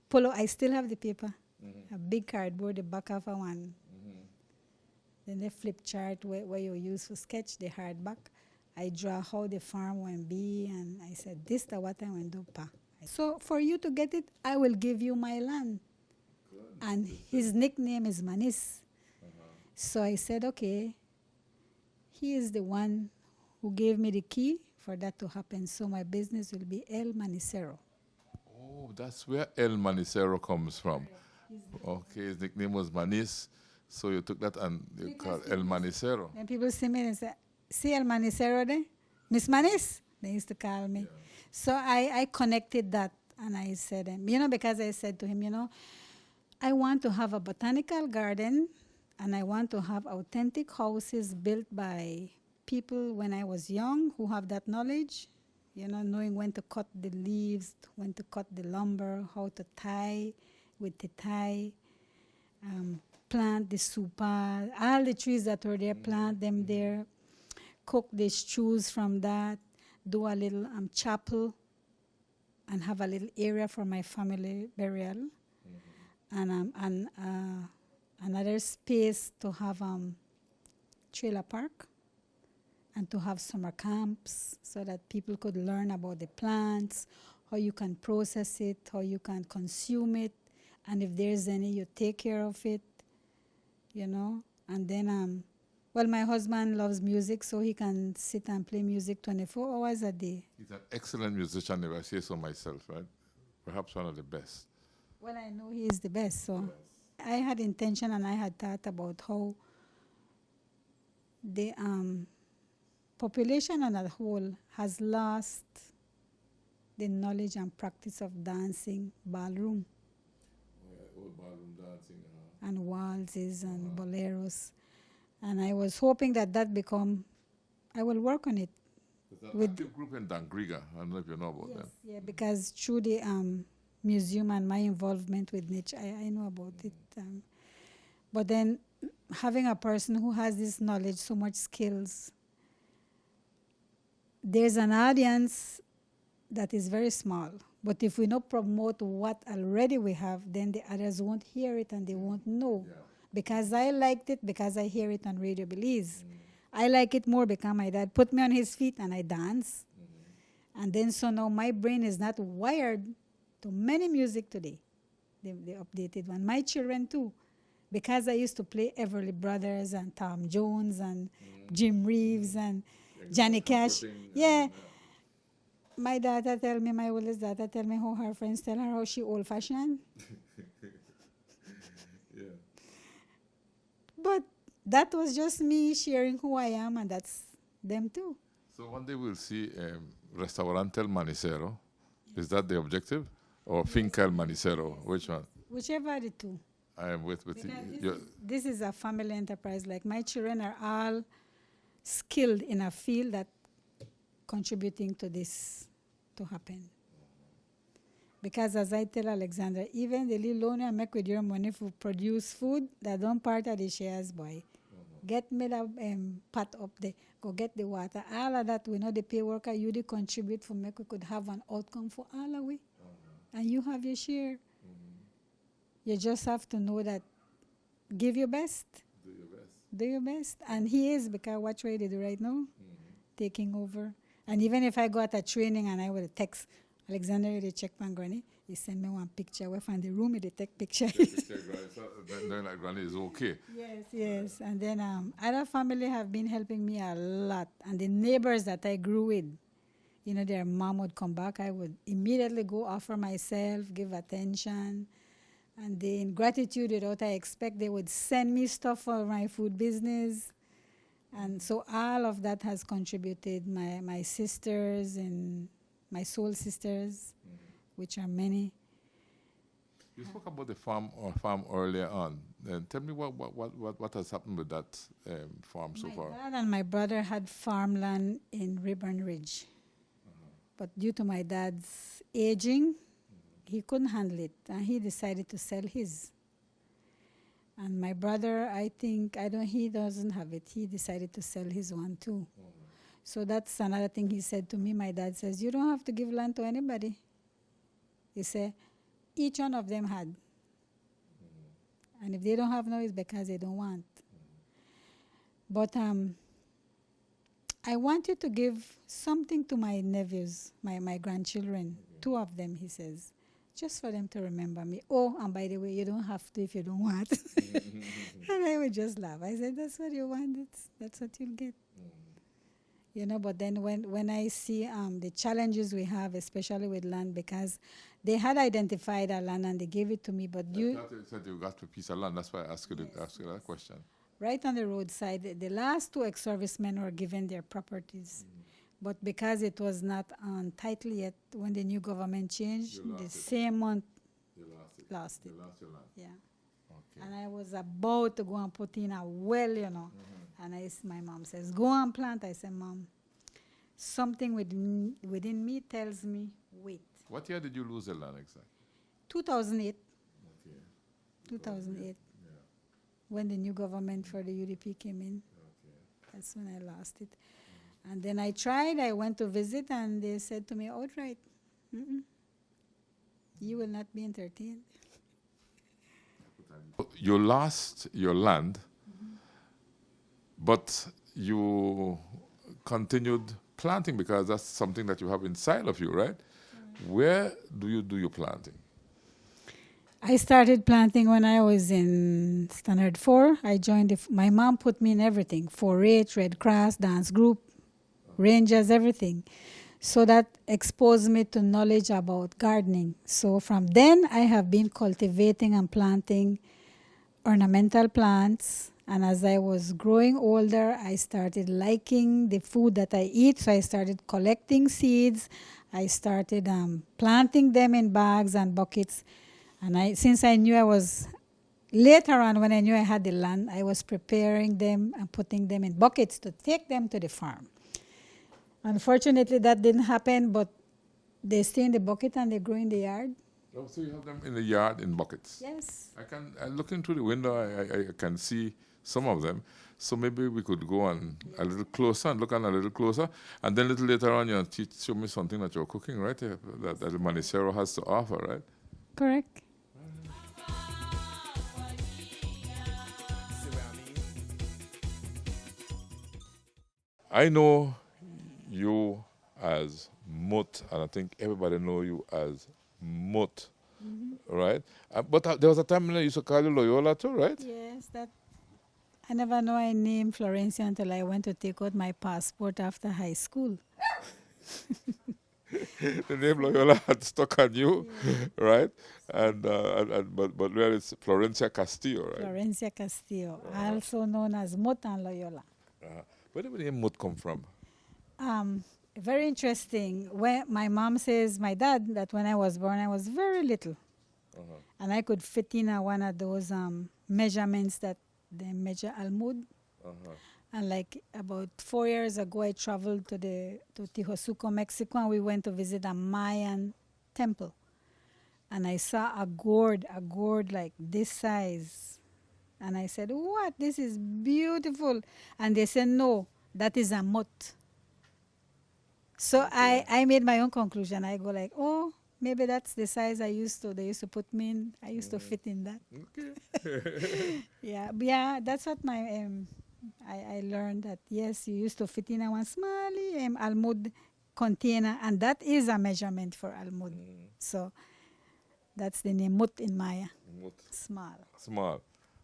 pull out, I still have the paper, a big cardboard, the back of a one. Then the flip chart where you use to sketch the hardback. I draw how the farm will be, and I said, this is what I want to do, pa. So for you to get it, I will give you my land. Good. And his nickname is Manis. So I said, okay, he is the one who gave me the key for that to happen. So my business will be El Manisero. Oh, that's where El Manisero comes from. Okay, his nickname was Manis. So you took that and you called El Manisero. And people see me and say, see El Manisero there? Miss Manis? They used to call me. Yeah. So I connected that, and I said, because I said to him, I want to have a botanical garden, and I want to have authentic houses built by people when I was young who have that knowledge, knowing when to cut the leaves, when to cut the lumber, how to tie with the tie, plant the supa, all the trees that were there, plant them there, cook the stews from that, do a little chapel, and have a little area for my family burial, and another space to have trailer park, and to have summer camps so that people could learn about the plants, how you can process it, how you can consume it, and if there's any, you take care of it, and then my husband loves music, so he can sit and play music 24 hours a day. He's an excellent musician, if I say so myself, right? Perhaps one of the best. Well, I know he is the best, so yes. I had intention and I had thought about how the population on a whole has lost the knowledge and practice of dancing ballroom. Old ballroom dancing. And waltzes and boleros. And I was hoping that I will work on it. There's an active group in Dangriga. I don't know if you know about that. Yeah, because through the museum and my involvement with nature, I know about it. But then having a person who has this knowledge, so much skills, there's an audience that is very small. But if we not promote what already we have, then the others won't hear it and they won't know. Yeah. Because I liked it, because I hear it on Radio Belize. I like it more because my dad put me on his feet and I dance. And then so now my brain is not wired to many music today, the updated one. My children too. because I used to play Everly Brothers and Tom Jones and Jim Reeves and Johnny Cash. Yeah. My daughter tell me, my oldest daughter tell me how her friends tell her how she old-fashioned. Yeah. But that was just me sharing who I am, and that's them too. So one day we'll see Restaurante El Manisero. Is that the objective? Or Finca El Manisero? Which one? Whichever the two. I am with Because your, this is a family enterprise. Like my children are all skilled in a field that contributing to this to happen. Because as I tell Alexandra, even the little loan I make with your money for produce food, that don't part of the shares, boy. Get me that pot up there, go get the water. All of that, we know the pay worker, you the contribute for make we could have an outcome for all of we. And you have your share. You just have to know that give your best. do your best. Do your best. And he is, because watch what he did right now, taking over. And even if I go at a training and I will text Alexander, they check my granny, he send me one picture. We find the room, he take picture. Then like granny is okay. Yes, yes. And then other family have been helping me a lot. And the neighbors that I grew with, you know, their mom would come back, I would immediately go offer myself, give attention. And they, in gratitude, without I expect, they would send me stuff for my food business. And so all of that has contributed. My sisters and my soul sisters, which are many. You spoke about the farm earlier on. Tell me what has happened with that farm so far. My dad and my brother had farmland in Ribbon Ridge. But due to my dad's aging, he couldn't handle it, and he decided to sell his. And my brother, he doesn't have it. He decided to sell his one too. So that's another thing he said to me. My dad says, you don't have to give land to anybody. He said, each one of them had. And if they don't have now, it's because they don't want. But I wanted to give something to my nephews, my grandchildren, 2 of them, he says, just for them to remember me. Oh, and by the way, you don't have to if you don't want. And I would just laugh. I said, that's what you want. That's what you'll get. You know, but then when I see the challenges we have, especially with land, because they had identified our land and they gave it to me, but You said you got a piece of land. That's why I asked you that question. Right on the roadside, the last 2 ex-servicemen were given their properties. But because it was not on title yet, when the new government changed, the same month, You lost it. You lost your land. Yeah. Okay. And I was about to go and put in a well, you know. And my mom says, go and plant. I said, Mom, something within me tells me, wait. What year did you lose the land exactly? 2008. Okay. 2008. Yeah. When the new government for the UDP came in. Okay. That's when I lost it. And then I went to visit, and they said to me outright, you will not be entertained. You lost your land, but you continued planting because that's something that you have inside of you, right? Where do you do your planting? I started planting when I was in Standard 4. I joined, my mom put me in everything, 4-H, Red Cross, dance group, Rangers, everything. So that exposed me to knowledge about gardening. So from then, I have been cultivating and planting ornamental plants. And as I was growing older, I started liking the food that I eat. So I started collecting seeds. I started planting them in bags and buckets. And since I knew later on when I knew I had the land, I was preparing them and putting them in buckets to take them to the farm. Unfortunately, that didn't happen, but they stay in the bucket and they grow in the yard. Oh, so you have them in the yard in buckets? Yes. I looking through the window, I can see some of them. So maybe we could go on a little closer and look on a little closer. And then a little later on, show me something that you're cooking, right? That the Manisero has to offer, right? Correct. I know you as Mut, and I think everybody know you as Mut right? But there was a time when I used to call you Loyola too, right? Yes, that I never know I named Florencia until I went to take out my passport after high school. The name Loyola had stuck on you, right? But really it's Florencia Castillo, right? Florencia Castillo, also known as Mot and Loyola. Where did the name Mut come from? Very interesting. When my mom says, my dad, that when I was born, I was very little. And I could fit in one of those measurements that they measure almud. And like about 4 years ago, I traveled to Tijosuco, Mexico, and we went to visit a Mayan temple. And I saw a gourd like this size. And I said, what? This is beautiful. And they said, no, that is a mut. So I made my own conclusion. I go like, oh, maybe that's the size they used to put me in. I used to fit in that. Okay. Yeah, that's what I learned, that yes, you used to fit in a one small almud container, and that is a measurement for almud. So that's the name Mut in Maya. Mut. Small. Small.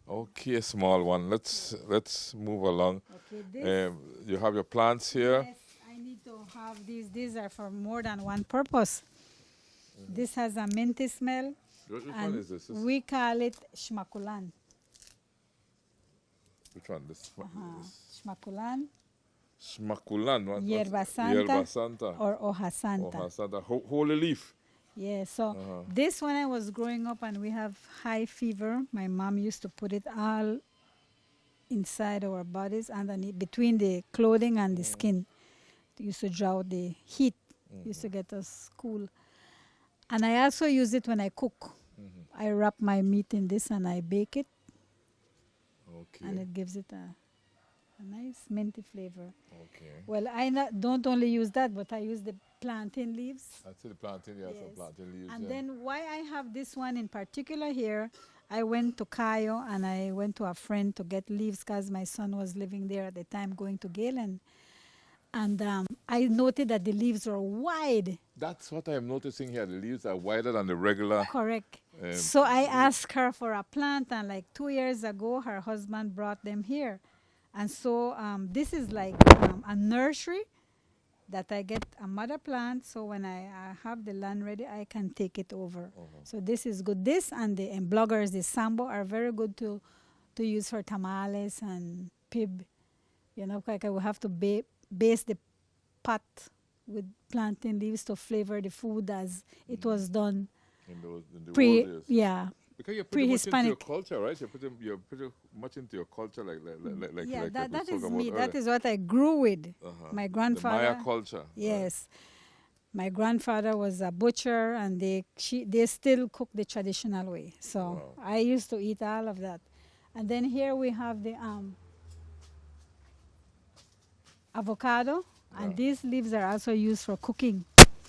Okay, small one. Let's move along. Okay, this. You have your plants here. Yes, I need to have these. These are for more than one purpose. This has a minty smell. Which and one is this? we call it shmakulan. Which one? This Shmakulan, Shmakulan. What? Yerba Santa, Yerba Santa. or Hoja Santa. Hoja Santa. Holy leaf. Yeah, so this, when I was growing up and we have high fever, my mom used to put it all inside our bodies, underneath, between the clothing and the skin. It used to draw the heat, used to get us cool. And I also use it when I cook. I wrap my meat in this and I bake it, Okay. and it gives it a nice minty flavor. Okay. Well, don't only use that, but I use the plantain leaves. I see the plantain. Yeah, some Yes. plantain leaves. And yeah. then why I have this one in particular here, I went to Cayo and I went to a friend to get leaves because my son was living there at the time, going to Galen. And I noted that the leaves were wide. That's what I'm noticing here. The leaves are wider than the regular. Correct. So I asked her for a plant, and like 2 years ago, her husband brought them here. And so this is like a nursery that I get a mother plant, so when I have the land ready, I can take it over. So this is good. This and the bloggers, the sambo, are very good to use for tamales and pib. You know, like I will have to base the pot with plantain leaves to flavor the food as it was done In the old days. yeah. Because you're pretty much into your Pre-Hispanic. culture, right? You're pretty much into your culture, like Yeah, like that we is spoke about me. earlier. That is what I grew with. My grandfather. The Maya culture. Yes. My grandfather was a butcher, and they still cook the traditional way. So I used to eat all of that. And then here we have the avocado, and these leaves are also used for cooking.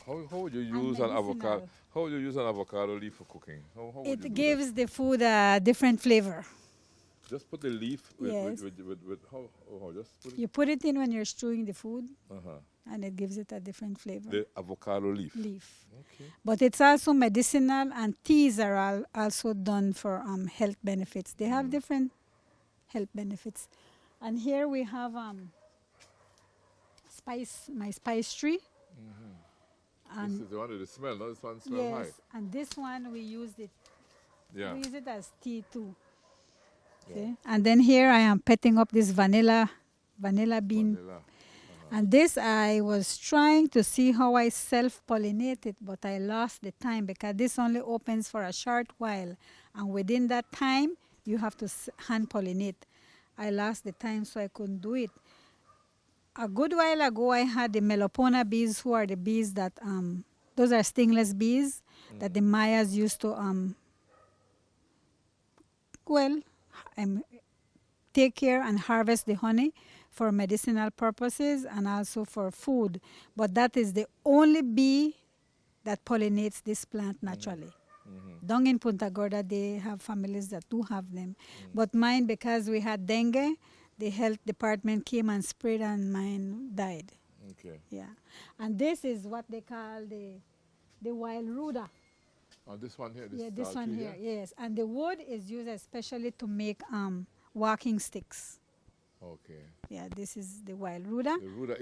How would you use an avocado? medicinal. How would you use an avocado leaf for cooking? How would you do It gives the food a different flavor. that? Just put the leaf with Yes. Just put it. You put it in when you're stewing the food, Uh-huh. and it gives it a different flavor. The avocado leaf. Okay. But it's also medicinal, and teas are also done for health benefits. They have different health benefits. And here we have my spice tree. And This is the one with the smell. No, this one smells yes, high. and this one we use it. Yeah. We use it as tea too. See? And then here I am petting up this vanilla bean. Vanilla. And this, I was trying to see how I self-pollinate it, but I lost the time because this only opens for a short while. And within that time, you have to hand-pollinate. I lost the time, so I couldn't do it. A good while ago, I had the Melopona bees, who are the bees that, those are stingless bees that the Mayas used to, take care and harvest the honey for medicinal purposes and also for food. But that is the only bee that pollinates this plant naturally. Down in Punta Gorda, they have families that do have them. But mine, because we had dengue, the health department came and sprayed, and mine died. Okay. Yeah. And this is what they call the wild ruda. Oh, this one here. Yeah, tall this one tree here, yes. And the wood is used especially to make walking sticks. Okay. Yeah, this is the wild ruder. The ruder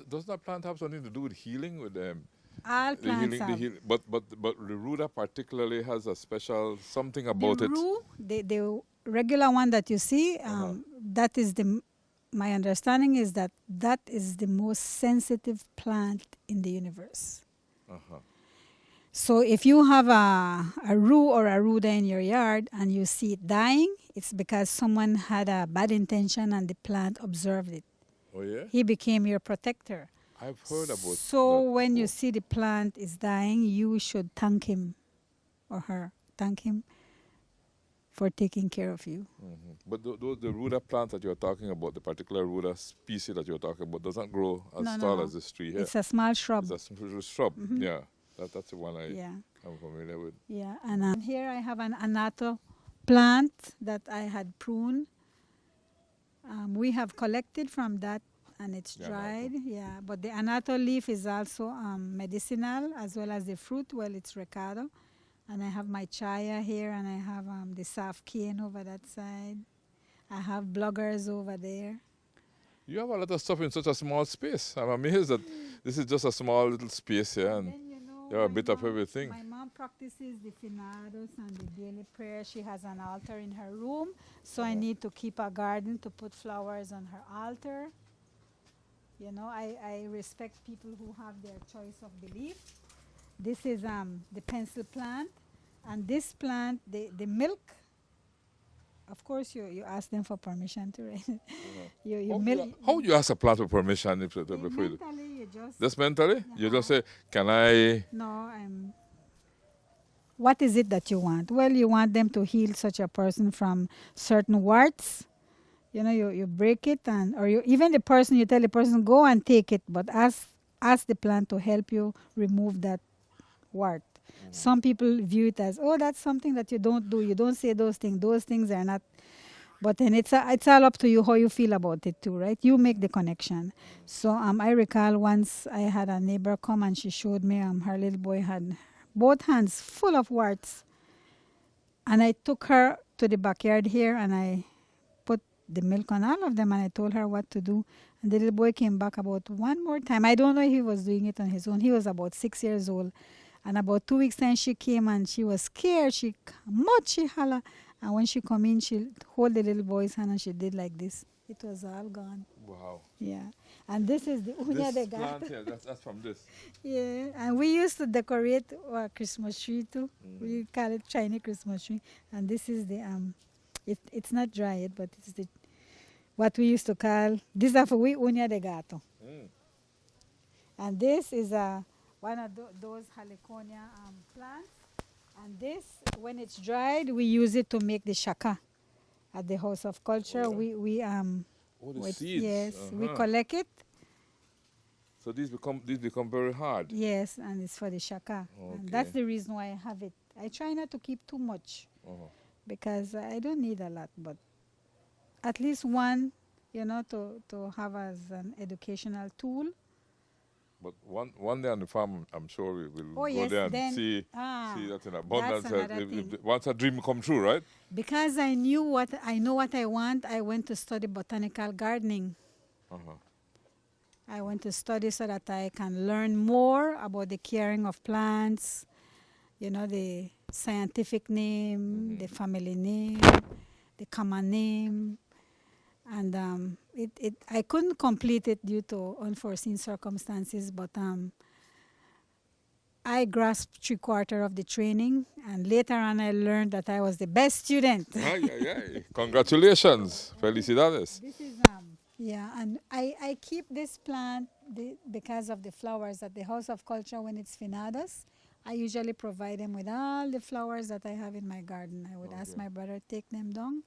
does that plant have something to do with healing with All the plants healing? The have. heal, but the ruder particularly has a special something The about it. rue, the regular one that you see, that is my understanding is that that is the most sensitive plant in the universe. Uh-huh. So if you have a rue or a ruder in your yard and you see it dying, it's because someone had a bad intention and the plant observed it. Oh yeah. He became your protector. I've heard about. So that when you before. see the plant is dying, you should thank him or her. Thank him for taking care of you. Mhm. But the ruder plants that you're talking about, the particular ruder species that you're talking about, doesn't grow as No, no, tall no. as this tree here. It's a small shrub. It's a shrub. Yeah, that's the one Yeah, I'm familiar with. yeah. And here I have an anato plant that I had pruned. We have collected from that and it's The dried. anato. Yeah, but the anato leaf is also medicinal as well as the fruit. Well, it's recado. And I have my chaya here and I have the soft cane over that side. I have bloggers over there. You have a lot of stuff in such a small space. I'm amazed that this is just a small little space here, and Then, you know, you have a my bit of mom- everything. My mom practices the finados and the daily prayer. She has an altar in her room, so I need to keep a garden to put flowers on her altar. You know, I respect people who have their choice of belief. This is the pencil plant, and this plant, the milk. Of course, you ask them for permission to raise it. You milk. How would you ask a plant for permission before you do? Mentally, you Just mentally? You just Uh-huh. say, "Can I?" No, what is it that you want? Well, you want them to heal such a person from certain warts. You know, you break it or you even the person you tell the person go and take it, but ask the plant to help you remove that wart. Some people view it as, oh, that's something that you don't do. You don't say those things. Those things are not. But then it's all up to you how you feel about it too, right? You make the connection. So I recall once I had a neighbor come and she showed me her little boy had both hands full of warts. And I took her to the backyard here and I put the milk on all of them and I told her what to do. And the little boy came back about one more time. I don't know if he was doing it on his own. He was about 6 years old. And about 2 weeks time she came and she was scared. She holla. And when she come in, she hold the little boy's hand and she did like this. It was all gone. Wow. Yeah. And this is the uña de This gato. plant here, that's from this. Yeah. And we used to decorate our Christmas tree too. We call it Chinese Christmas tree. And this is the it's not dry yet, but it's the what we used to call this is for we uña de gato. And this is one of those heliconia plants. And this, when it's dried, we use it to make the shaka at the House of Culture. Oh, yeah. We Oh, the seeds. yes, we Uh-huh. collect it. So these become very hard. Yes, and it's for the shaka. And that's the reason why I have it. I try not to keep too much because I don't need a lot, but at least one, you know, to have as an educational tool. But one day on the farm, I'm sure we will Oh, go yes, there and then- see that in abundance. another thing. Once a dream come true, right? Because I know what I want, I went to study botanical gardening. I went to study so that I can learn more about the caring of plants, you know, the scientific name, the family name, the common name. And I couldn't complete it due to unforeseen circumstances, but I grasped 3/4 of the training, and later on I learned that I was the best student. Ay, ay, ay. Congratulations. Felicidades. This is yeah, and I keep this plant because of the flowers at the House of Culture when it's finados. I usually provide them with all the flowers that I have in my garden. I would ask my brother to take them down,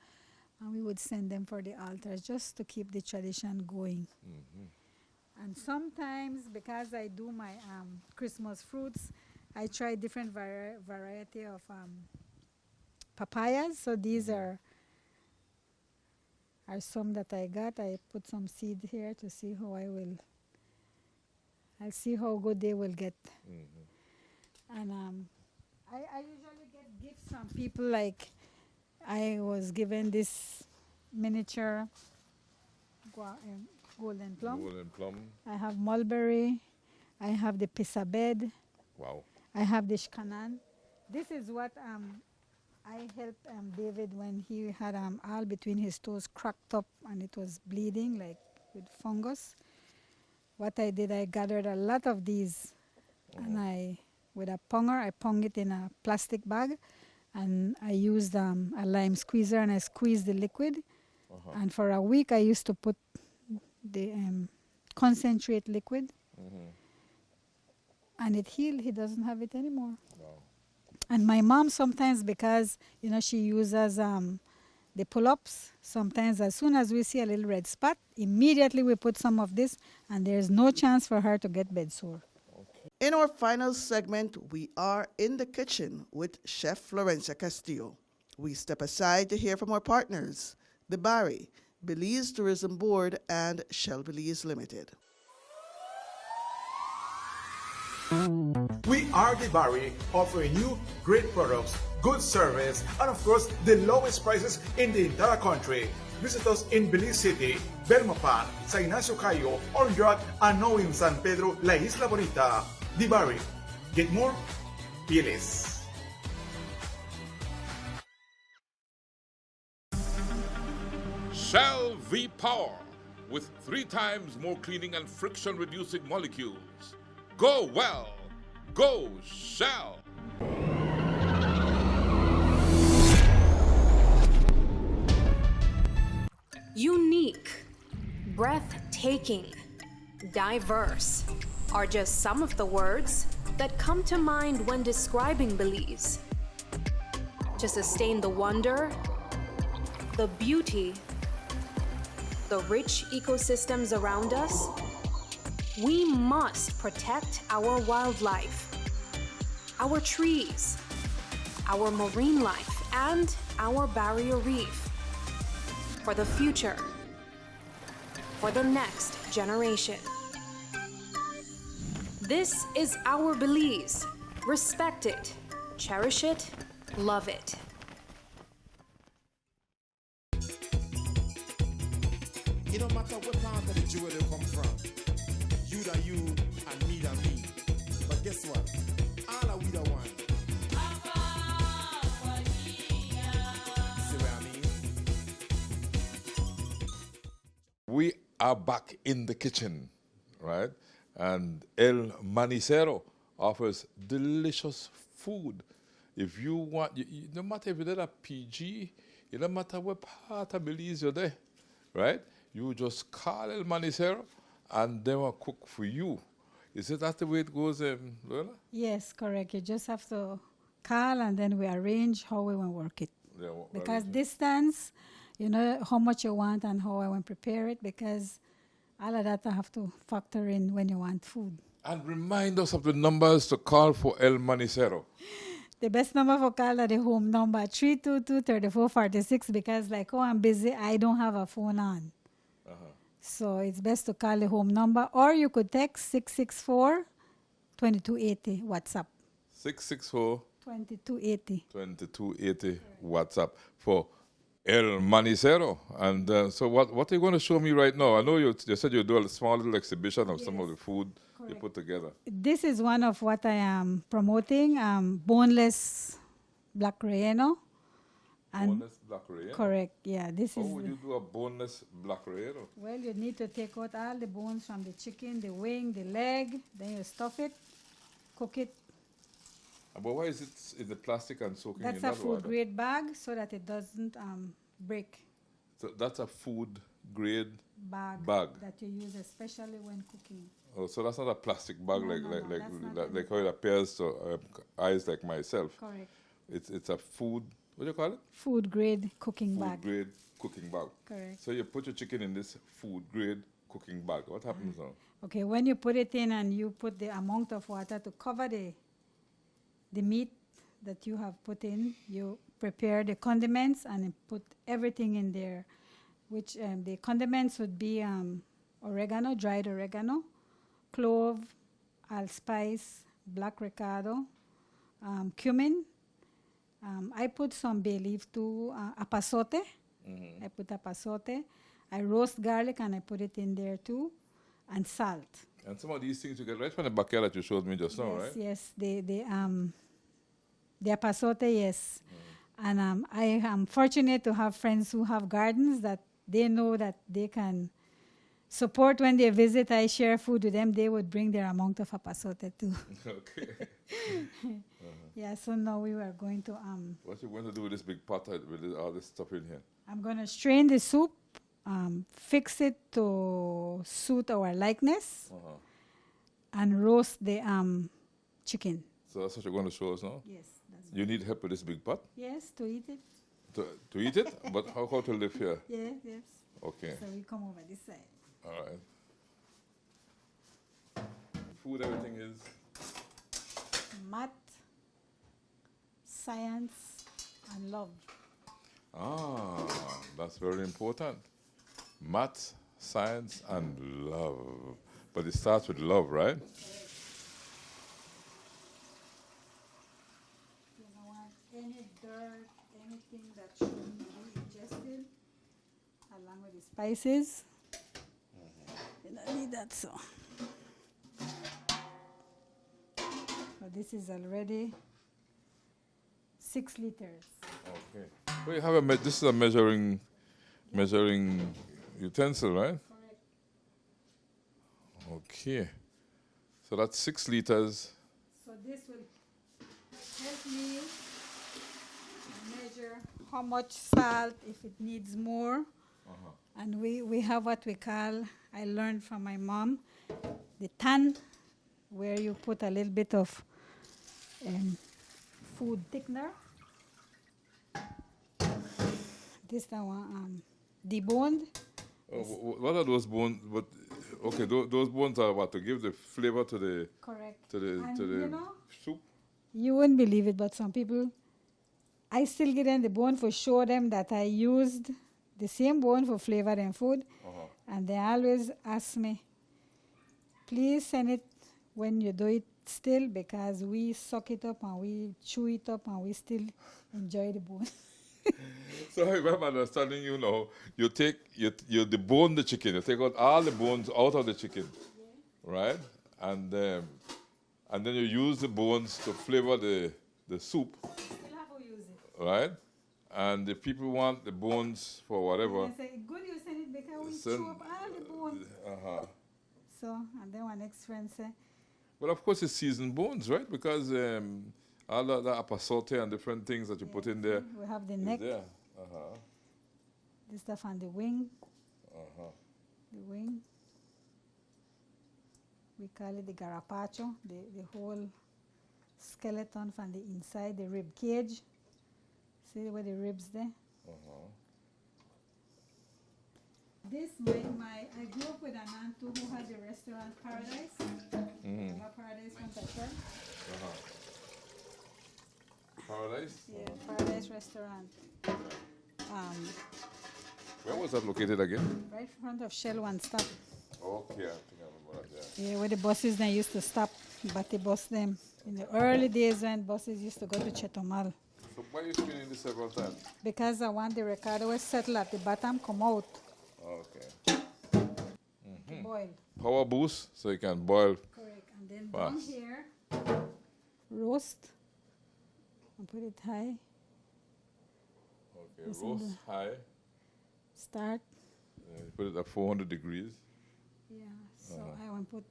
and we would send them for the altars just to keep the tradition going. And sometimes, because I do my Christmas fruits, I try different variety of papayas. So these are some that I got. I put some seed here to see how I'll see how good they will get. And I usually get gifts from people. Like I was given this miniature golden plum. Golden plum. I have mulberry. I have the pisabed. Wow. I have the shkanan. This is what I helped David when he had all between his toes cracked up and it was bleeding like with fungus. What I did, I gathered a lot of these and with a ponger, I pung it in a plastic bag and I used a lime squeezer and I squeezed the liquid. And for a week, I used to put the concentrate liquid and it healed. He doesn't have it anymore. Wow. And my mom sometimes, because she uses the pull-ups, sometimes as soon as we see a little red spot, immediately we put some of this and there's no chance for her to get bed sore. In our final segment, we are in the kitchen with Chef Florencia Castillo. We step aside to hear from our partners, the Barry, Belize Tourism Board, and Shell Belize Limited. We are the Barry, offering you great products, good service, and of course, the lowest prices in the entire country. Visit us in Belize City, Belmopan, Sa Ignacio Cayo, Orange Rock, and now in San Pedro, La Isla Bonita. The Barry. Get more? Be less. Shell V-Power with 3 times more cleaning and friction-reducing molecules. Go well. Go Shell. Unique, breathtaking, diverse are just some of the words that come to mind when describing Belize. To sustain the wonder, the beauty, the rich ecosystems around us, we must protect our wildlife, our trees, our marine life, and our barrier reef. For the future, for the next generation. This is our Belize. Respect it, cherish it, love it. It don't matter what part of the jewel they come from. You da you and me da me. But guess what? All are we the one. See what I mean? We are back in the kitchen, right? And El Manisero offers delicious food. If you want, no matter if you're a PG, it don't matter what part of Belize you're there, right? You just call El Manisero and they will cook for you. Is it that the way it goes, Lola? Yes, correct. You just have to call and then we arrange how we want to work it. Yeah, Because distance, you know how much you want and how I want to prepare it, because all of that I have to factor in when you want food. And remind us of the numbers to call for El Manisero. The best number for call is the home number, 322-3446, because like, I'm busy, I don't have a phone on. So it's best to call the home number, or you could text 664-2280 WhatsApp. 664-2280 WhatsApp for El Manisero. And so what are you going to show me right now? I know you said you do a small little exhibition of some of the food you put together. This is one of what I am promoting, boneless black relleno. Boneless black relleno? Correct, yeah. How would you do a boneless black relleno? Well, you need to take out all the bones from the chicken, the wing, the leg, then you stuff it, cook it. But why is it in the plastic and soaking That's in a that water? food grade bag so that it doesn't break. So that's a food grade Bag that you use especially when cooking. Oh, so that's not a plastic bag No, like no, like no, like that's not like, any like how it appears to eyes like myself. Correct. It's a food. What do you call it? Food grade cooking Food bag. grade cooking bag. Correct. So you put your chicken in this food grade cooking bag. What happens now? Okay, when you put it in and you put the amount of water to cover the meat that you have put in, you prepare the condiments and put everything in there, which the condiments would be oregano, dried oregano, clove, allspice, black recado, cumin. I put some bay leaf too, apasote. I put apasote. I roast garlic and I put it in there too, and salt. And some of these things you get right from the backyard that you showed me just now, right? Yes, the apasote, yes. And I am fortunate to have friends who have gardens that they know that they can support when they visit. I share food with them. They would bring their amount of apasote too. Okay. Yeah, so now we were going to What you going to do with this big pot with all this stuff in here? I'm gonna strain the soup, fix it to suit our likeness, and roast the chicken. So that's what you're going to show us now? Yes, that's You need help with this big pot yes, to eat it. to eat it? But how to live here? Yeah, yes. Okay. So we come over this side. All right. Food, everything is. Math, science, and love. Ah, that's very important. Math, science, and love. But it starts with love, right? You don't want any dirt, anything that shouldn't be ingested, along with the spices. You don't need that, so. So this is already 6 liters. Okay. Well, you have this is a measuring utensil, right? Correct. Okay. So that's 6 liters. So this will help me measure how much salt, if it needs more. And we have what we call, I learned from my mom, the tan, where you put a little bit of food thickener. This the one, deboned. What are those bones? But okay, those bones are what to give the flavor to the Correct. to the And to the you know, soup. you wouldn't believe it, but some people, I still give them the bone for show them that I used the same bone for flavor and food. And they always ask me, please send it when you do it still, because we suck it up and we chew it up and we still enjoy the bone. So if I'm understanding you now, you debone the chicken, you take out all the bones out of the chicken, right? And then you use the bones to flavor the soup, Still have to use it. right? And if people want the bones for whatever, I say, good you send it because we Send- chew up all the bone. So, and then my next friend say, well, of course, it's seasoned bones, right? Because all the apasote and different things that you put in there we have the is neck, there. this stuff on the wing. The wing. We call it the garapacho, the whole skeleton from the inside, the rib cage. See where the ribs there? This, I grew up with an aunt too who had the restaurant Paradise. Remember Paradise from Texas? Paradise? Yeah, Paradise Restaurant. Where was that located again? Right in front of Shell One Stop. Okay, I think I remember that, yeah. Yeah, where the buses then used to stop, but they bus them. In the early days when buses used to go to Chetomal. So why are you spinning this several times? Because I want the Ricardo was settle at the bottom, come out, Okay. to boil. Power boost, so you can boil. Correct. And then down Fast. here, roast. And put it high. Okay, It's in roast high. Start. Put it at 400 degrees. Yeah. So I want to put.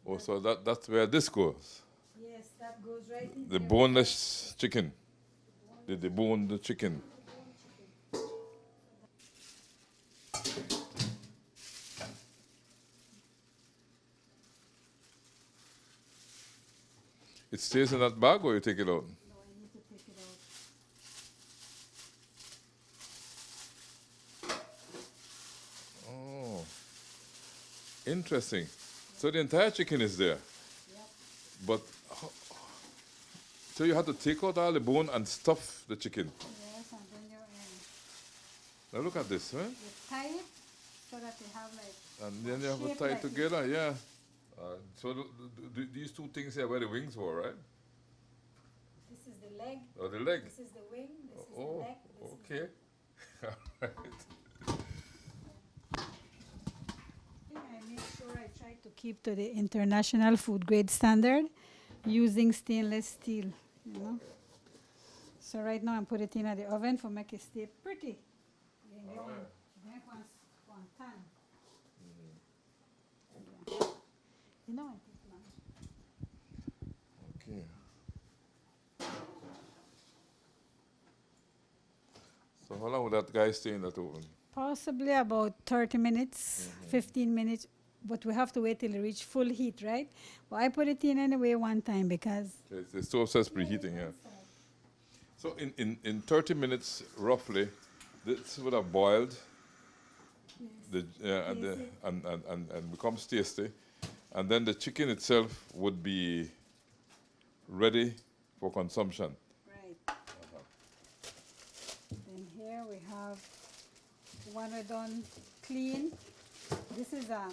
Oh, so that's where this goes. Yes, that goes right in The there. boneless chicken. The deboned chicken. It stays in that bag or you take it out? No, I need to take it out. Oh, interesting. So the entire chicken is there. Yep. But so you have to take out all the bone and stuff the chicken. Yes, and then you Now look at this, right? you tie it so that they have like. And then you have to shape tie it like together, yeah. So these two things here where the wings were, right? This is the leg. Oh, the leg. This is the wing. This is the Oh, neck. This is okay. All right. I make sure I try to keep to the international food grade standard using stainless steel, you know. So right now I'm putting it in the oven for make it stay pretty. Then you want one time. Yeah. You know, I think now. Okay. So how long would that guy stay in that oven? Possibly about 30 minutes, 15 minutes, but we have to wait till it reach full heat, right? But I put it in anyway one time because Okay, the stove says preheating, yeah. So in 30 minutes, roughly, this would have boiled and becomes tasty. And then the chicken itself would be ready for consumption. right. Then here we have one we done clean. This is a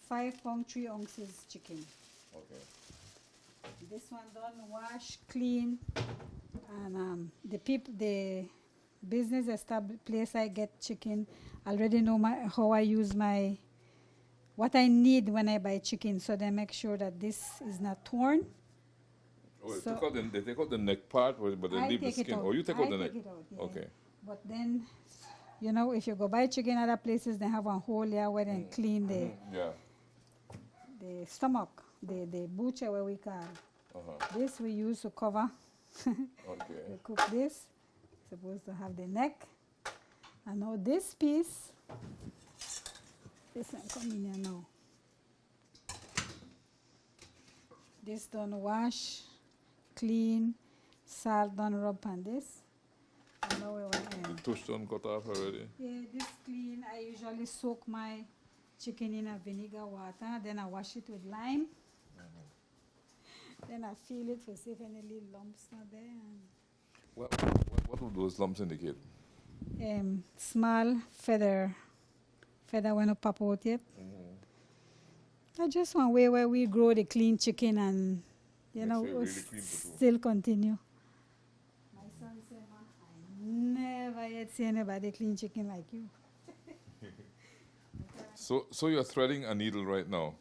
5 pound 3 ounces chicken. Okay. This one done wash clean, and the business place I get chicken already know how I use what I need when I buy chicken, so they make sure that this is not torn. Oh, So they take out the neck part, but they I leave the take it skin. out. Oh, you take I out the neck? take it out, yeah. Okay. But then, you know, if you go buy chicken other places, they have a hole here where they clean Yeah. the stomach, the butcher where we call. This we use to cover. Okay. We cook this. Supposed to have the neck. And now this piece, this one come in here now. This done wash, clean, salt done rub on this. And now we want The tush done cut off already. yeah, this clean. I usually soak my chicken in a vinegar water, then I wash it with lime. Then I feel it to see if any little lumps are there. What would those lumps indicate? Small feather when it pop out yet. I just want way where we grow the clean chicken and you Makes know it really clean to do. still continue. My son said, "Ma, I never yet see anybody clean chicken like you." So you're threading a needle right now.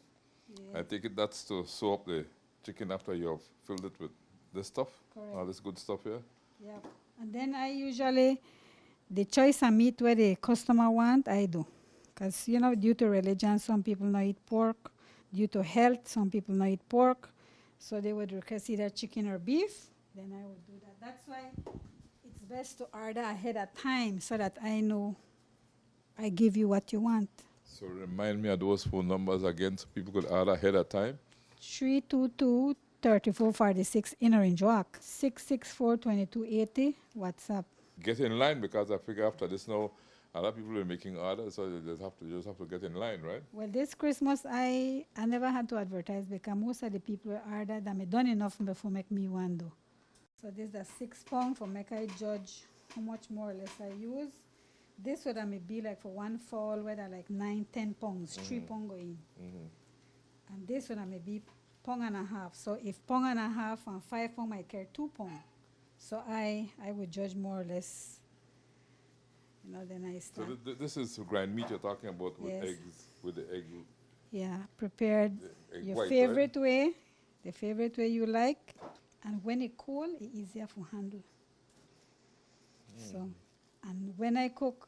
Yeah. I take it that's to sew up the chicken after you've filled it with this stuff, all Correct. this good stuff here. Yep. And then I usually, the choice of meat where the customer want, I do. Because, you know, due to religion, some people not eat pork. Due to health, some people not eat pork. So they would request either chicken or beef. Then I would do that. That's why it's best to order ahead of time so that I know I give you what you want. So remind me of those phone numbers again so people could order ahead of time. 322-3446 in Orange Walk. 664-2280 WhatsApp. Get in line because I figure after this now, a lot of people are making orders, so they just have to get in line, right? Well, this Christmas, I never had to advertise because most of the people ordered that me done enough before make me one do. So this is a 6 pound for make I judge how much more or less I use. This would may be like for one fall, whether like 9-10 pounds, 3 pound go in. And this one may be pound and a half. So if pound and a half and 5 pound might carry 2 pound. So I would judge more or less, you know, then I So start. this is grind meat you're talking about with Yes. eggs, with the egg. Yeah, prepared egg your white, favorite way, the favorite way you like. And when it cold, it's easier to handle. So, and when I cook,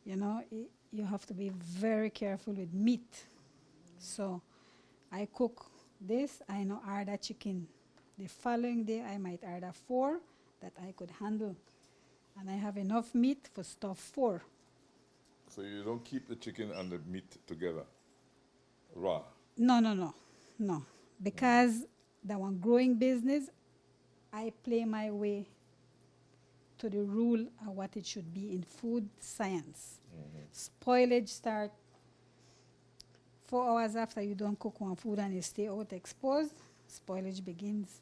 you know, you have to be very careful with meat. So I cook this, I know order chicken. The following day, I might order 4 that I could handle. And I have enough meat for stuff 4. So you don't keep the chicken and the meat together, raw. No. Because that one growing business, I play my way to the rule of what it should be in food science. Spoilage start 4 hours after you don't cook one food and you stay out exposed, spoilage begins.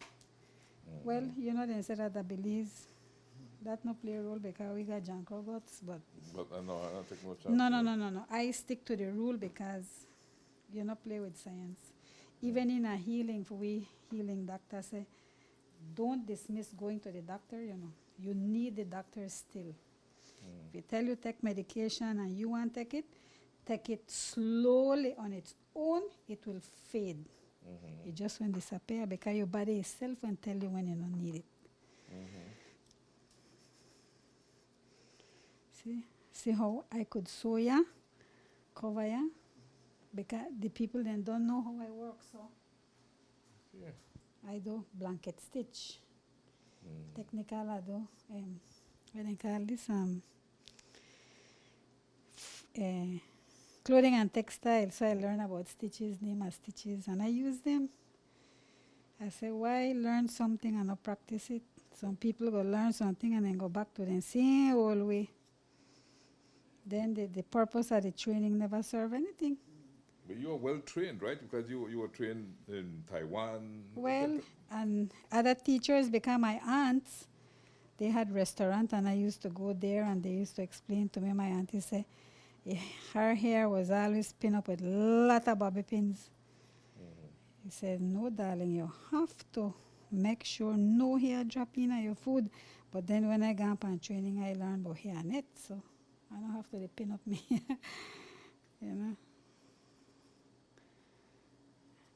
Well, you know, they said at the Belize, that no play a role because we got junk robots, but But I know I don't take no chance. no. I stick to the rule because you not play with science. Even in a healing, for we healing doctor say, don't dismiss going to the doctor, you know. You need the doctor still. If he tell you take medication and you want to take it slowly on its own, it will fade. It just won't disappear because your body itself will tell you when you don't need it. See how I could sew ya, cover ya, because the people then don't know how I work, so Yeah. I do blanket stitch. Technical I do, what they call this, clothing and textile. So I learn about stitches, name of stitches, and I use them. I say, why learn something and not practice it? Some people go learn something and then go back to the same old way. Then the purpose of the training never serve anything. But you are well trained, right? Because you were trained in Taiwan. Well, and other teachers become my aunts. They had restaurant and I used to go there and they used to explain to me. My auntie say, her hair was always pinned up with a lot of bobby pins. He said, no, darling, you have to make sure no hair drop in your food. But then when I got up on training, I learned about hair net, so I don't have to pin up me hair, you know.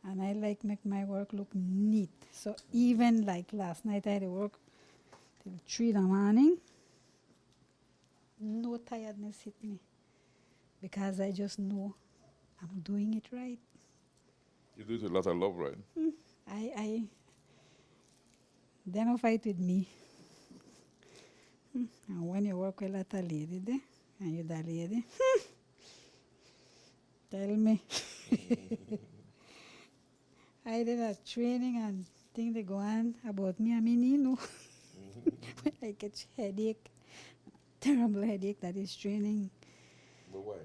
And I like make my work look neat. So even like last night, I had to work till 3 in the morning. No tiredness hit me because I just know I'm doing it right. You do it with a lot of love, right? They don't fight with me. And when you work with a lot of lady there, and you're that lady, tell me. I did a training and thing they go on about me. I mean, you know, when I get headache, terrible headache that is training. But why?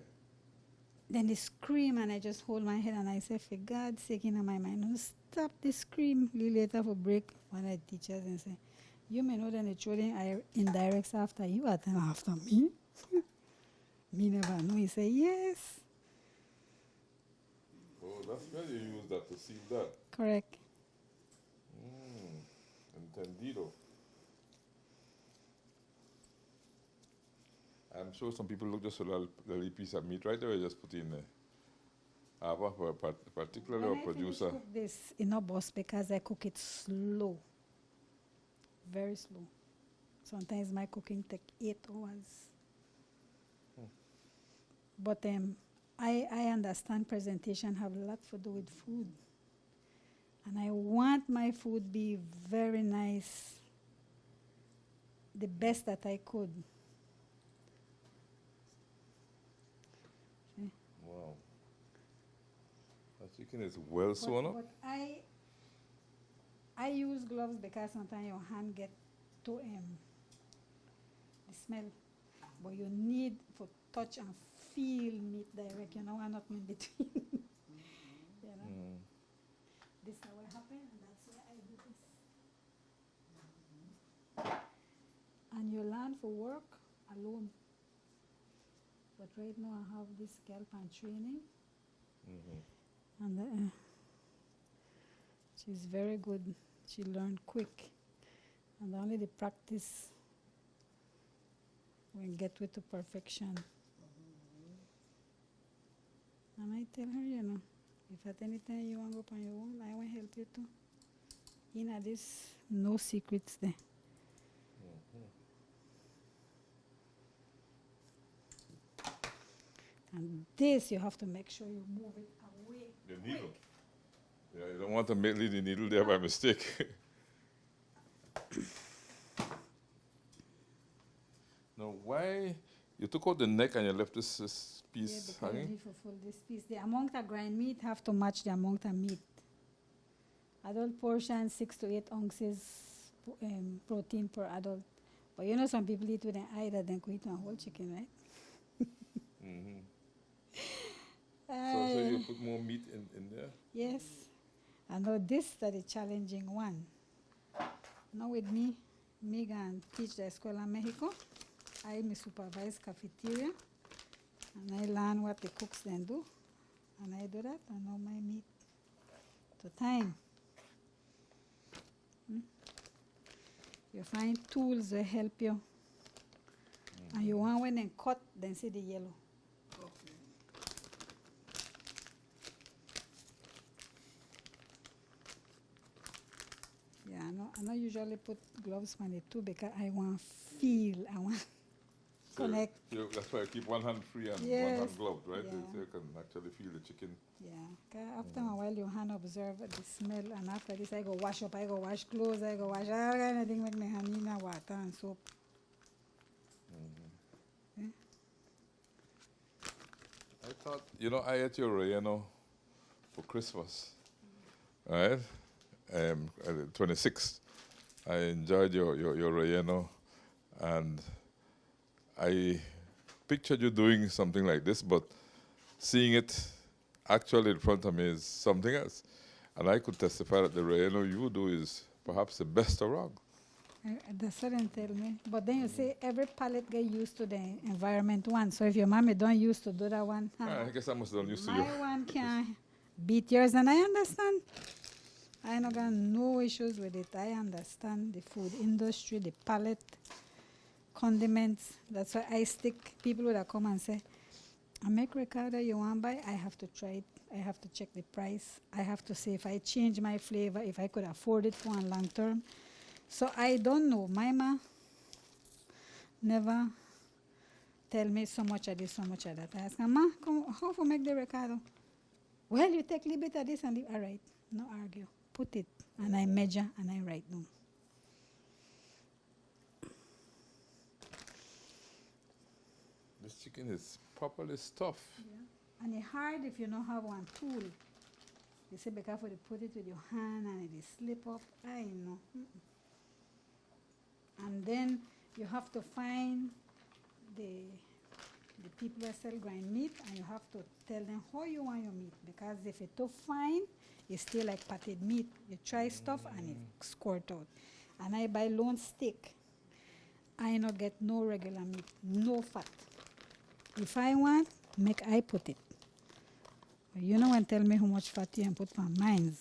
Then they scream and I just hold my head and I say, for God's sake, in my mind, no, stop the scream. Later for break, one of the teachers and say, you may know that the children are indirects after you, are them after me. Me never know. He say, yes. Oh, that's why you use that to seal that. Correct. Entendido. I'm sure some people look just a little piece of meat right there, you just put in there. Particularly When a I producer. cook this in a boss because I cook it slow. Very slow. Sometimes my cooking take 8 hours. But I understand presentation have a lot to do with food. And I want my food be very nice. The best that I could. See? Wow. That chicken is well sewn up. But I use gloves because sometimes your hand get to the smell. But you need to touch and feel meat direct, you know, and not in between. You know? This is what happened, and that's why I do this. And you learn for work alone. But right now I have this scalp and training. And she's very good. She learned quick. And only the practice will get with to perfection. And I tell her, you know, if at any time you want to go up on your own, I want to help you too. In this, no secrets there. And this, you have to make sure you move it away. The needle. Yeah, you don't want to leave the needle there by mistake. Now, why you took out the neck and you left this piece because you hanging? need to fold this piece. The amount of grind meat have to match the amount of meat. Adult portion 6 to 8 ounces protein per adult. But you know some people eat with an eye that then could eat a whole chicken, right? So you put more meat in there? Yes. I know this is the challenging one. Now with me going to teach the Escuela Mexico. I supervise cafeteria. And I learn what the cooks then do. And I do that. I know my meat. to time. You find tools that help you. And you want when they cut, then see the yellow. Yeah, I don't usually put gloves on it too because I want feel, I want connect. That's why I keep one hand free and one Yes. hand gloved, right? Yeah. So you can actually feel the chicken. Yeah, 'cause after a while your hand observe the smell, and after this I go wash up, I go wash clothes, I go wash all kind of thing with my hand in the water and soap. I thought, I ate your relleno for Christmas, right? The 26th. I enjoyed your relleno, and I pictured you doing something like this, but seeing it actually in front of me is something else. And I could testify that the relleno you do is perhaps the best around. That's what they tell me. But then you say every palate get used to the environment one. So if your mommy don't used to do that one, I guess I must have done used to you. my one can beat yours, and I understand. I not got no issues with it. I understand the food industry, the palate, condiments. That's why I stick people that come and say, I make ricotta, you want to buy? I have to try it. I have to check the price. I have to see if I change my flavor, if I could afford it for a long term. So I don't know. My ma never tell me so much of this, so much of that. I ask her, Ma, how to make the ricotta? Well, you take a little bit of this and all right, no argue. Put it, and I measure, and I write down. This chicken is properly stuffed. Yeah. And it's hard if you don't have one tool. You say, be careful to put it with your hand and it slip up. I know. And then you have to find the people that sell grind meat, and you have to tell them how you want your meat, because if it's too fine, it's still like patted meat. You try stuff and it squirt out. And I buy lone steak. I not get no regular meat, no fat. If I want, I put it. You know, and tell me how much fat you can put on mine.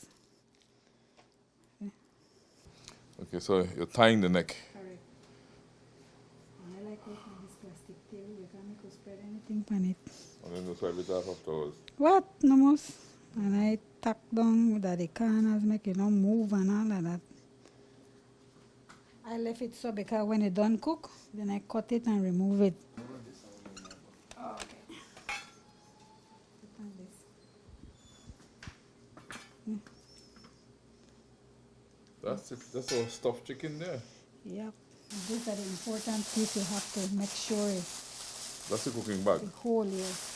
Okay, so you're tying the neck. Correct. And I like working on this plastic table. You can't make us spread anything on it. And then you swipe it off afterwards. What? No more. And I tuck down that the corners make it not move and all of that. I left it so because when it done cook, then I cut it and remove it. Okay. Put on this. That's it. That's our stuffed chicken there. Yep. These are the important piece you have to make sure That's the cooking bag. the whole is.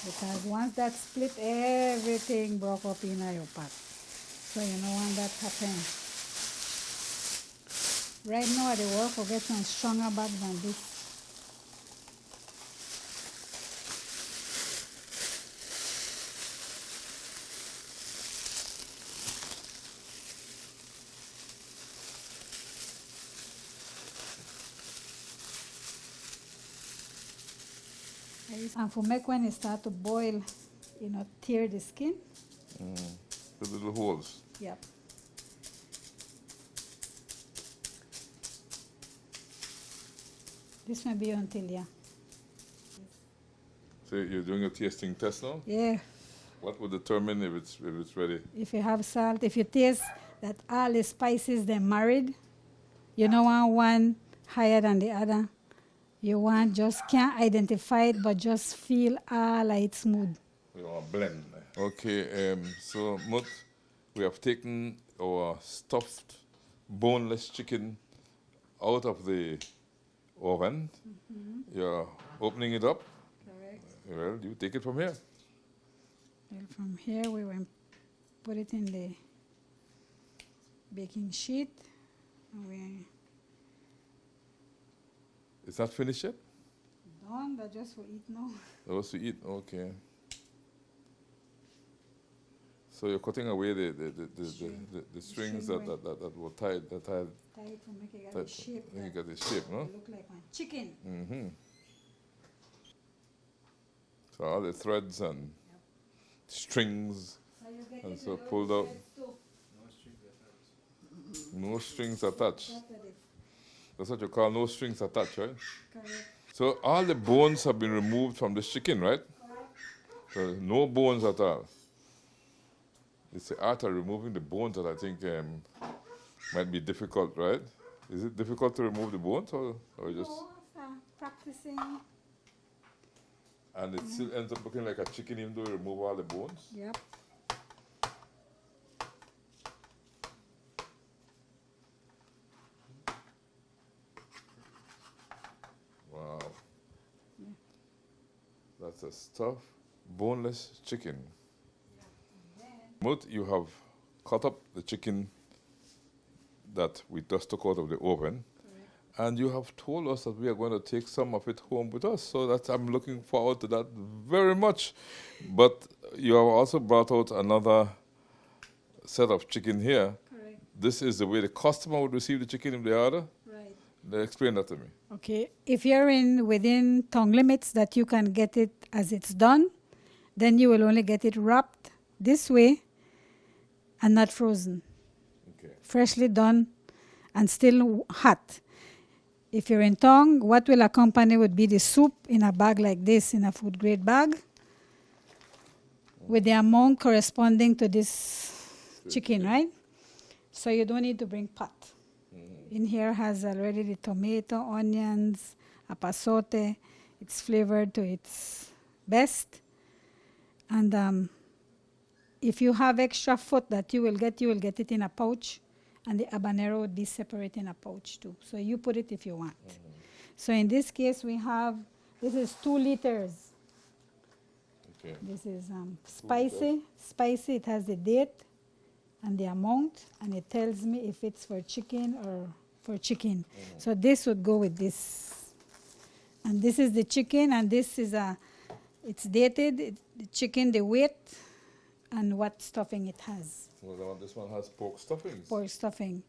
Because once that split, everything broke up in your pot. So you don't want that happen. Right now at the work, we get some stronger bag than this. And for make when it start to boil, tear the skin. The little holes. Yep. This may be until, yeah. So you're doing a tasting test now? Yeah. What would determine if it's ready? If you have salt, if you taste that all the spices they're married, you don't want one higher than the other. You want just can't identify it, but just feel all like it's smooth. We want blend. Okay, so Mut, we have taken our stuffed boneless chicken out of the oven. You're opening it up. Correct. Well, you take it from here. Well, from here we will put it in the baking sheet. And we It's not finished yet? done, but just for eat now. That was to eat, okay. So you're cutting away the strings that were tied, that tied. Tie it to make it get tied the shape. then you that get the shape, no? it look like one chicken. Mm-hmm. So all the threads and strings So you get So pulled out. No strings attached. That's what you call no strings attached, right? Correct. So all the bones have been removed from this chicken, right? So no bones at all. It's the art of removing the bones that I think might be difficult, right? Is it difficult to remove the bones or just... No, practicing. And it still ends up looking like a chicken even though you remove all the bones? Yep. Wow. That's a stuffed, boneless chicken. Mut, you have cut up the chicken that we just took out of the oven. And you have told us that we are going to take some of it home with us. So that I'm looking forward to that very much. But you have also brought out another set of chicken here. Correct. This is the way the customer would receive the chicken if they order? Right. Explain that to me. Okay. If you're within tongue limits that you can get it as it's done, then you will only get it wrapped this way and not frozen. Okay. Freshly done and still hot. If you're in tongue, what will accompany would be the soup in a bag like this, in a food grade bag, with the amount corresponding to this chicken, right? So you don't need to bring pot. In here has already the tomato, onions, apasote. It's flavored to its best. And if you have extra foot that you will get it in a pouch. And the habanero would be separate in a pouch too. So you put it if you want. So in this case, this is 2 liters. Okay. This is spicy. Spicy, it has the date and the amount, and it tells me if it's for chicken or for chicken. So this would go with this. And this is the chicken, and this is it's dated, the chicken, the weight, and what stuffing it has. Well, this one has pork stuffings. Pork stuffing.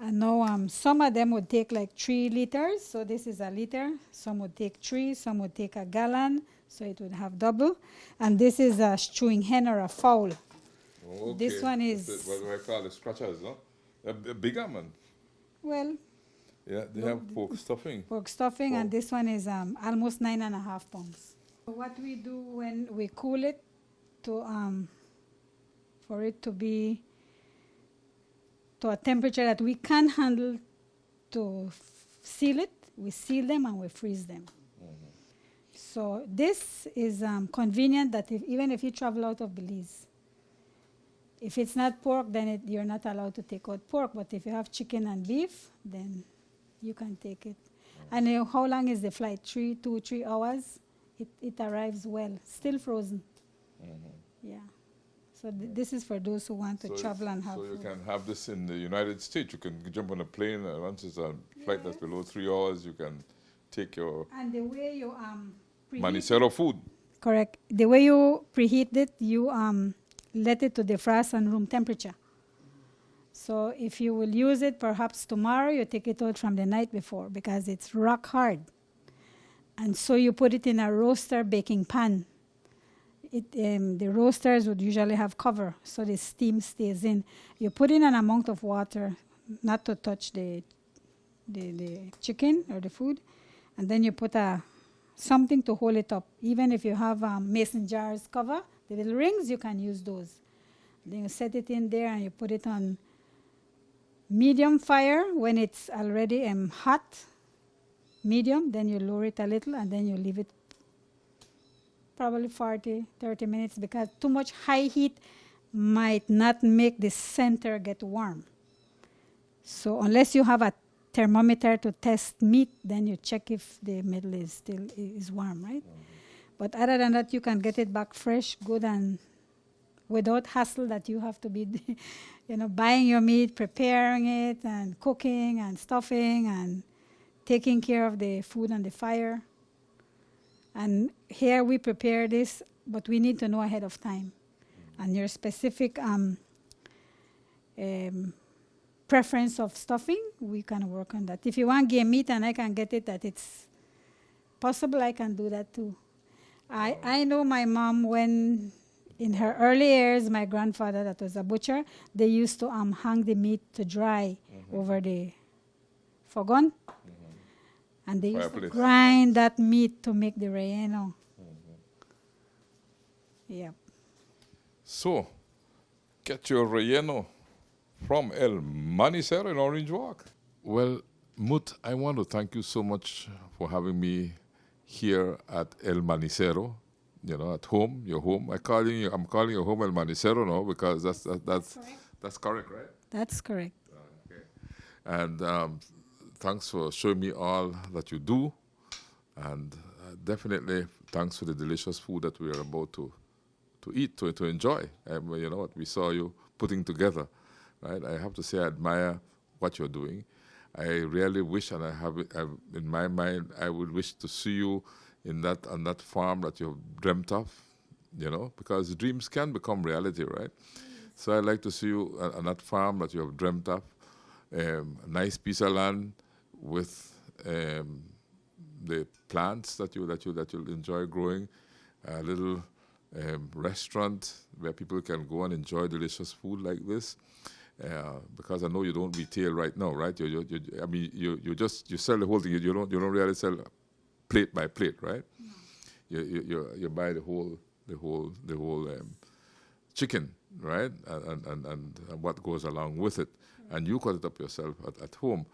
And now some of them would take like 3 liters. So this is a liter. Some would take 3. Some would take a gallon. So it would have double. And this is a stewing hen or a fowl. Okay. This one is... What do I call the scratchers, no? A bigger man. Well... Yeah, they have pork stuffing. Pork stuffing. And this one is almost 9.5 pounds. What we do when we cool it for it to be to a temperature that we can handle to seal it, we seal them and we freeze them. So this is convenient that even if you travel out of Belize, if it's not pork, then you're not allowed to take out pork. But if you have chicken and beef, then you can take it. And how long is the flight? 2-3 hours? It arrives well, still frozen. Yeah. So this is for those who want to travel and have food. So you can have this in the United States. You can jump on a plane, and once it's a flight that's below 3 hours, you can take your and the way you Manisero food. Correct. The way you preheat it, you let it to defrost on room temperature. So if you will use it perhaps tomorrow, you take it out from the night before because it's rock hard. And so you put it in a roaster baking pan. The roasters would usually have cover, so the steam stays in. You put in an amount of water, not to touch the chicken or the food, and then you put something to hold it up. Even if you have mason jars cover, the little rings, you can use those. Then you set it in there and you put it on medium fire when it's already hot, medium, then you lower it a little and then you leave it probably 40, 30 minutes because too much high heat might not make the center get warm. So unless you have a thermometer to test meat, then you check if the middle is still warm, right? But other than that, you can get it back fresh, good, and without hassle that you have to be, buying your meat, preparing it, and cooking and stuffing and taking care of the food on the fire. And here we prepare this, but we need to know ahead of time. And your specific preference of stuffing, we can work on that. If you want game meat and I can get it that it's possible, I can do that too. I know my mom, when in her early years, my grandfather, that was a butcher, they used to hang the meat to dry over the fogon. And they used to Fireplace. grind that meat to make the relleno. Yep. So, get your relleno from El Manisero in Orange Walk. Well, Mut, I want to thank you so much for having me here at El Manisero. You know, at home, your home. I'm calling your home El Manisero now because that's correct, right? That's correct. Okay. And thanks for showing me all that you do, and definitely thanks for the delicious food that we are about to eat, to enjoy. You know what we saw you putting together, right? I have to say I admire what you're doing. I really wish, and I have it in my mind, I would wish to see you on that farm that you've dreamt of, you know, because dreams can become reality, right? So I'd like to see you on that farm that you have dreamt of, a nice piece of land with the plants that you'll enjoy growing, a little restaurant where people can go and enjoy delicious food like this. Because I know you don't retail right now, right? You sell the whole thing. You don't really sell plate by plate, right? No. You buy the whole chicken, right? And what goes along with it, and you cut it up yourself at home.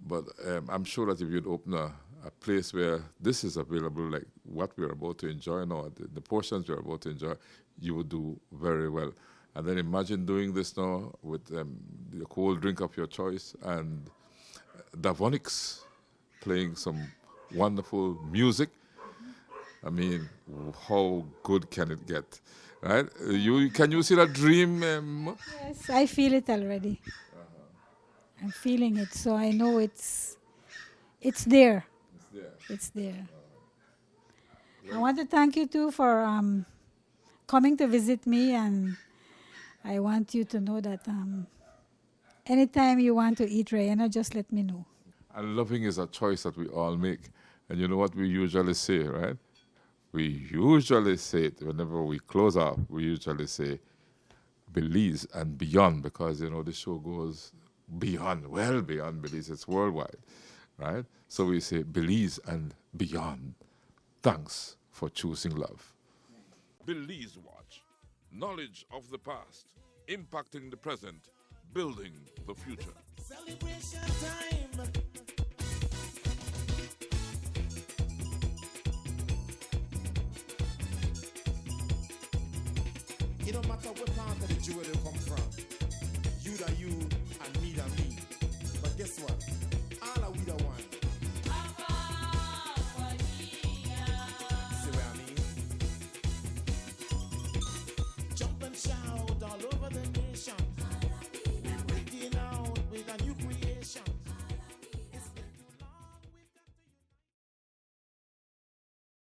But I'm sure that if you'd open a place where this is available, like what we're about to enjoy now, the portions we're about to enjoy, you would do very well. And then imagine doing this now with the cold drink of your choice and Davonics playing some wonderful music. I mean, how good can it get, right? Can you see that dream? Yes, I feel it already. I'm feeling it, so I know it's there. It's there. I want to thank you too for coming to visit me, and I want you to know that anytime you want to eat relleno, just let me know. And loving is a choice that we all make. And you know what we usually say, right? We usually say it whenever we close off, we usually say Belize and beyond, because, you know, the show goes beyond, well beyond Belize. It's worldwide, right? So we say Belize and beyond. Thanks for choosing love. Belize Watch. Knowledge of the past, impacting the present, building the future. Celebration time. It don't matter what part of the jewel they come from. You that you